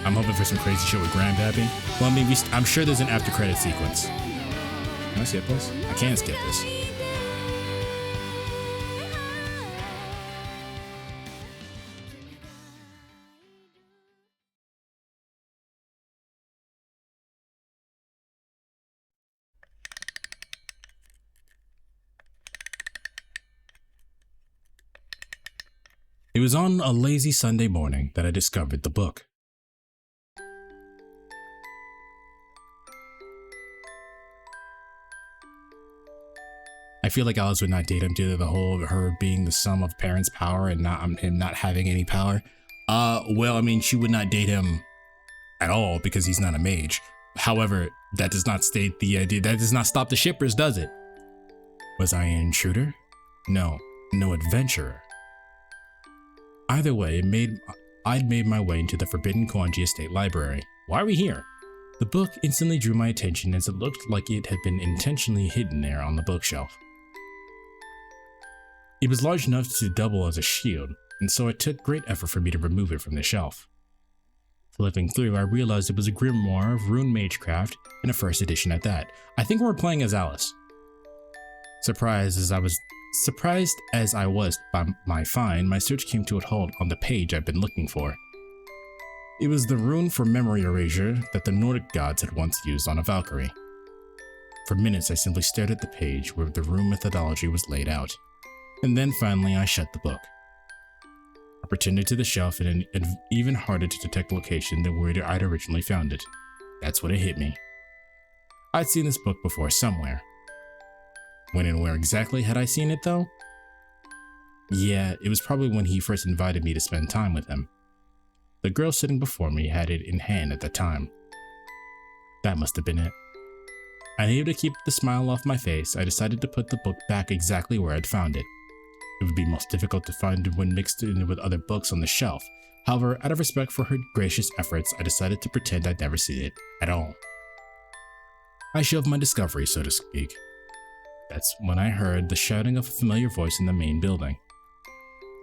I'm hoping for some crazy shit with grandpapping. Well, I mean, I'm sure there's an after credit sequence. Can I skip this? I can't skip this. It was on a lazy Sunday morning that I discovered the book. I feel like Alice would not date him due to the whole of her being the sum of parents' power and not him not having any power. Well, I mean, she would not date him at all because he's not a mage. However, that does not state the idea. That does not stop the shippers, does it? Was I an intruder? No, no adventurer. Either way, I'd made my way into the Forbidden Koanji Estate Library. Why are we here? The book instantly drew my attention as it looked like it had been intentionally hidden there on the bookshelf. It was large enough to double as a shield, and so it took great effort for me to remove it from the shelf. Flipping through, I realized it was a grimoire of rune magecraft and a first edition at that. I think we're playing as Alice. Surprised as I was by my find, my search came to a halt on the page I'd been looking for. It was the rune for memory erasure that the Nordic gods had once used on a Valkyrie. For minutes I simply stared at the page where the rune methodology was laid out, and then finally I shut the book. I pretended to the shelf and even harder to detect location than where I'd originally found it. That's when it hit me. I'd seen this book before somewhere. When and where exactly had I seen it though? Yeah, it was probably when he first invited me to spend time with him. The girl sitting before me had it in hand at the time. That must have been it. Unable to keep the smile off my face, I decided to put the book back exactly where I'd found it. It would be most difficult to find when mixed in with other books on the shelf, However, out of respect for her gracious efforts, I decided to pretend I'd never seen it at all. I shelved my discovery, so to speak. That's when I heard the shouting of a familiar voice in the main building.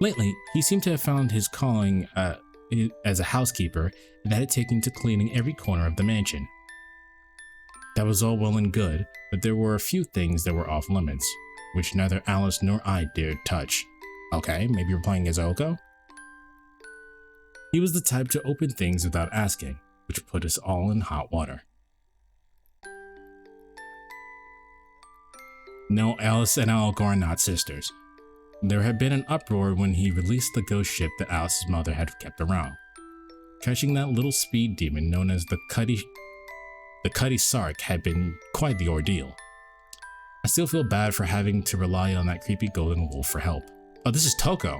Lately, he seemed to have found his calling as a housekeeper and had it taken to cleaning every corner of the mansion. That was all well and good, but there were a few things that were off limits, which neither Alice nor I dared touch. Okay, maybe you're playing as Oko? He was the type to open things without asking, which put us all in hot water. No, Alice and Oko are not sisters. There had been an uproar when he released the ghost ship that Alice's mother had kept around. Catching that little speed demon known as the Cuddy Sark had been quite the ordeal. I still feel bad for having to rely on that creepy golden wolf for help. Oh, this is Toko.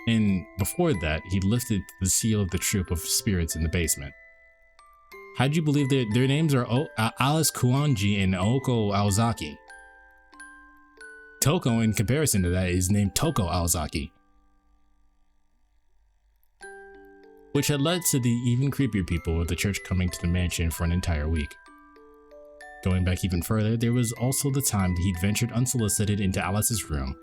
And before that, he lifted the seal of the troop of spirits in the basement. How'd you believe their names are Alice Kuanji and Oko Aozaki? Toko, in comparison to that, is named Toko Aozaki. Which had led to the even creepier people of the church coming to the mansion for an entire week. Going back even further, there was also the time that he'd ventured unsolicited into Alice's room.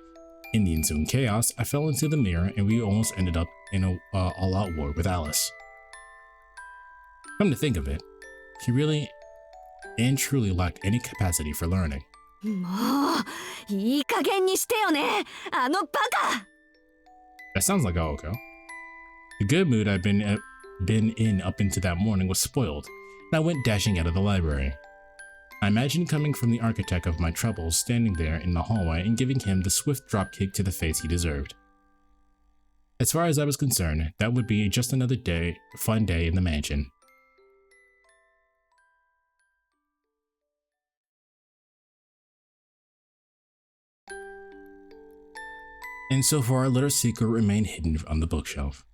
In the ensuing chaos, I fell into the mirror and we almost ended up in a all-out war with Alice. Come to think of it, he really and truly lacked any capacity for learning. もういい加減にしてよね、あのバカ。 That sounds like Aoko. The good mood I'd been in up into that morning was spoiled, and I went dashing out of the library. I imagined coming from the architect of my troubles standing there in the hallway and giving him the swift dropkick to the face he deserved. As far as I was concerned, that would be just another fun day in the mansion. And so far, our little secret remained hidden on the bookshelf,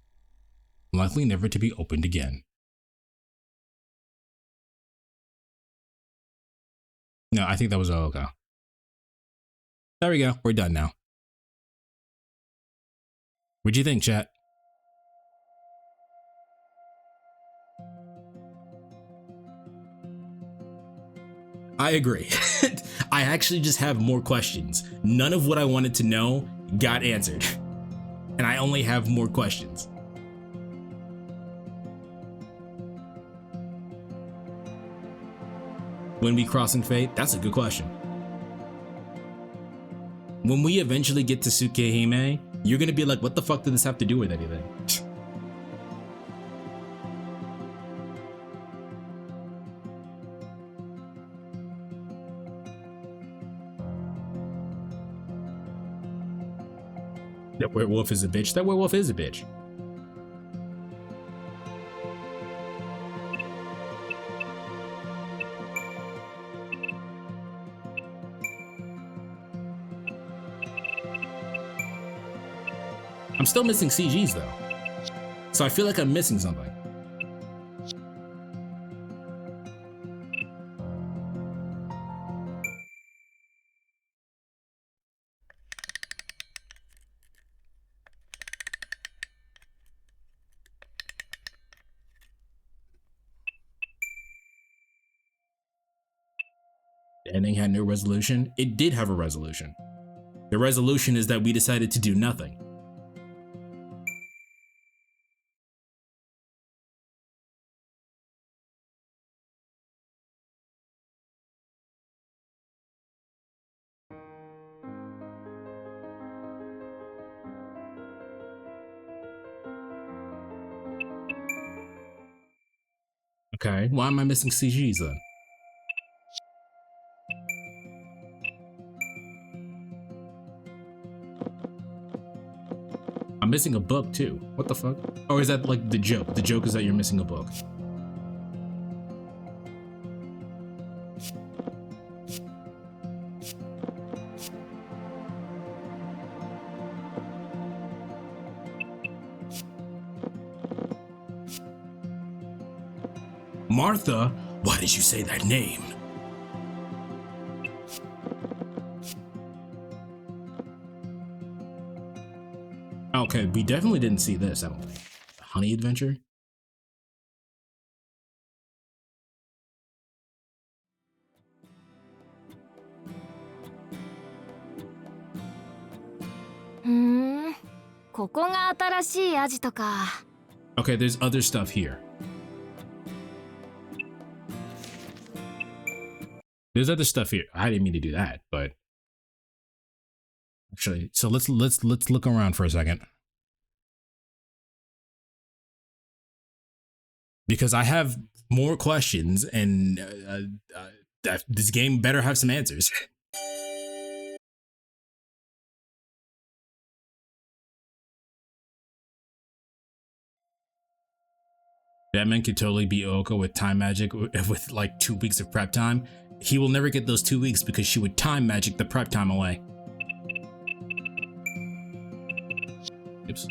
likely never to be opened again. No, I think that was Oko. There we go, we're done now. What'd you think, chat? I agree. I actually just have more questions. None of what I wanted to know got answered. And I only have more questions. When we crossing fate? That's a good question. When we eventually get to tsukihime, you're gonna be like, what the fuck did this have to do with anything? That werewolf is a bitch. That werewolf is a bitch. I'm still missing CGs though. So I feel like I'm missing something. The ending had no resolution. It did have a resolution. The resolution is that we decided to do nothing. Okay, why am I missing CGs then? I'm missing a book too. What the fuck? Or is that like the joke? The joke is that you're missing a book. Martha? Why did you say that name? Okay, we definitely didn't see this, I don't think. Honey Adventure? Okay, there's other stuff here. There's other stuff here. I didn't mean to do that, but actually, so let's look around for a second. Because I have more questions, and this game better have some answers. That man could totally beat Oko with time magic with like 2 weeks of prep time. He will never get those 2 weeks because she would time magic the prep time away. Oops.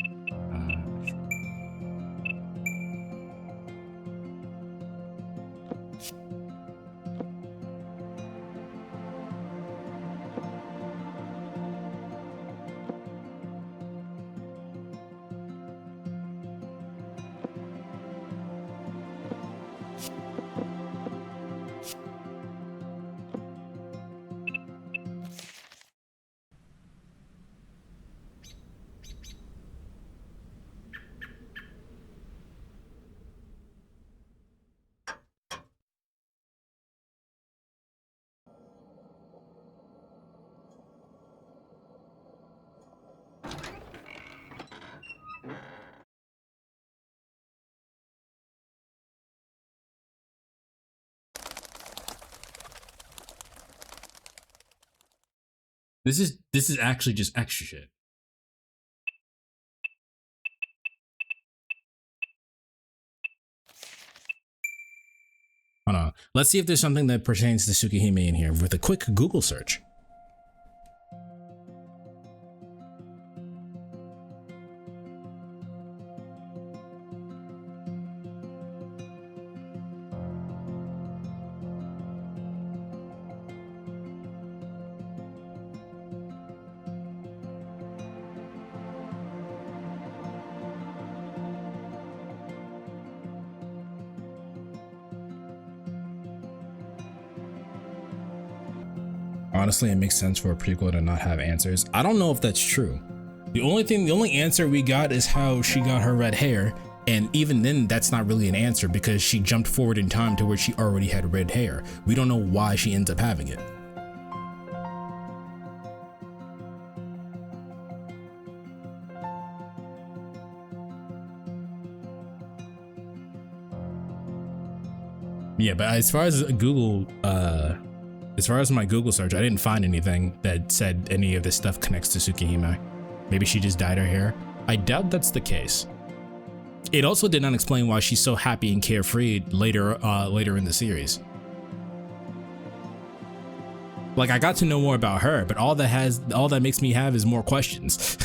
This is actually just extra shit. Hold on. Let's see if there's something that pertains to Tsukihime in here with a quick Google search. Honestly, it makes sense for a prequel to not have answers. I don't know if that's true. The only answer we got is how she got her red hair, and even then that's not really an answer because she jumped forward in time to where she already had red hair. We don't know why she ends up having it. Yeah, but as far as Google, as far as my Google search, I didn't find anything that said any of this stuff connects to Tsukihime. Maybe she just dyed her hair. I doubt that's the case. It also did not explain why she's so happy and carefree later in the series. Like, I got to know more about her, but all that makes me have is more questions.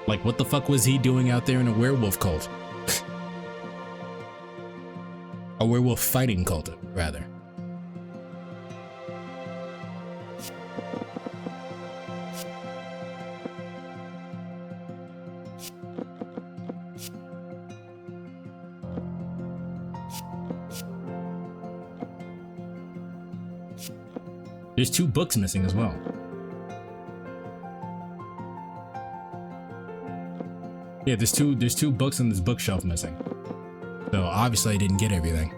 Like, what the fuck was he doing out there in a werewolf cult? A werewolf fighting cult, rather. There's 2 books missing as well. Yeah, there's two books on this bookshelf missing. So obviously I didn't get everything.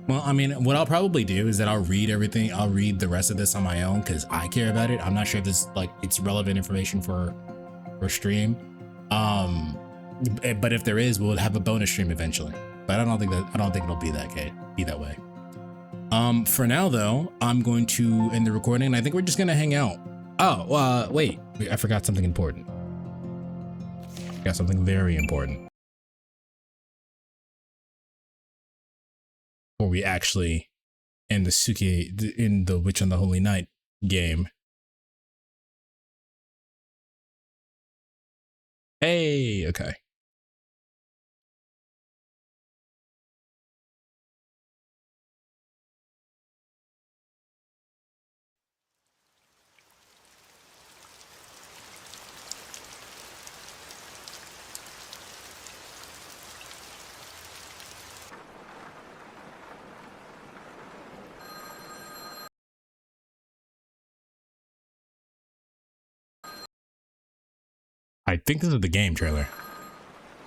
Well, I mean, what I'll probably do is that I'll read everything. I'll read the rest of this on my own because I care about it. I'm not sure if this it's relevant information for stream. But if there is, we'll have a bonus stream eventually. But I don't think it'll be that way. For now though, I'm going to end the recording and I think we're just gonna hang out. Oh, wait, I forgot something important. Got something very important. Before we actually end the Witch on the Holy Night game. Hey, okay. I think this is the game trailer,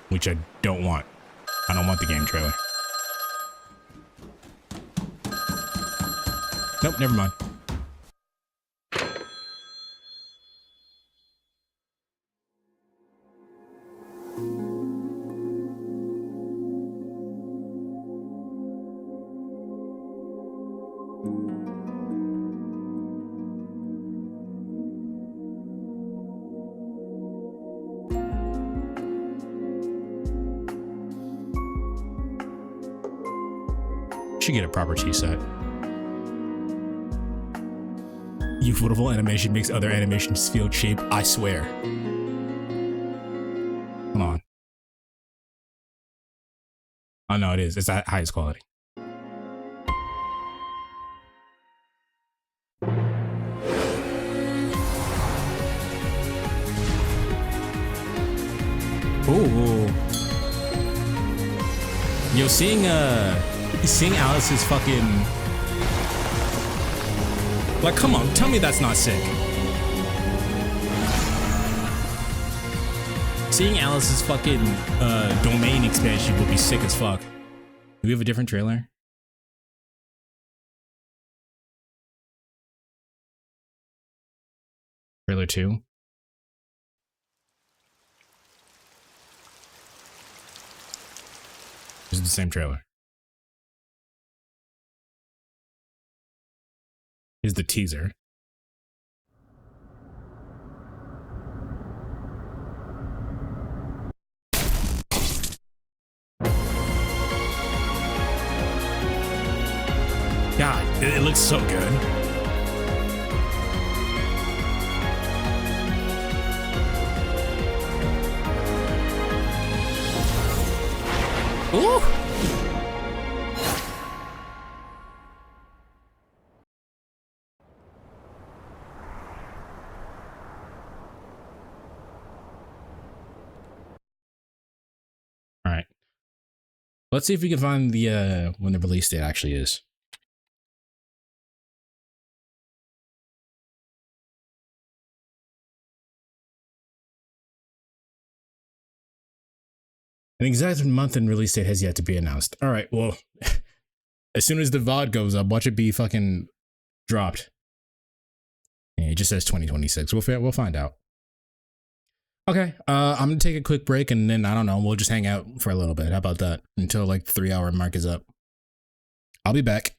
which I don't want. I don't want the game trailer. Nope, never mind. Should get a proper tea set. Ufotable animation makes other animations feel cheap. I swear. Hold on. Oh no, it is. It's the highest quality. Ooh. Yo, seeing Alice's fucking, like, come on, tell me that's not sick. Seeing Alice's fucking domain expansion would be sick as fuck. Do we have a different trailer? Trailer 2? This is the same trailer. Here's the teaser. God, it looks so good. Ooh! All right. Let's see if we can find the when the release date actually is. An exact month and release date has yet to be announced. All right, well, as soon as the VOD goes up, watch it be fucking dropped. Yeah, it just says 2026. We'll find out. Okay, I'm gonna take a quick break and then I don't know, we'll just hang out for a little bit. How about that? Until like the 3-hour mark is up. I'll be back.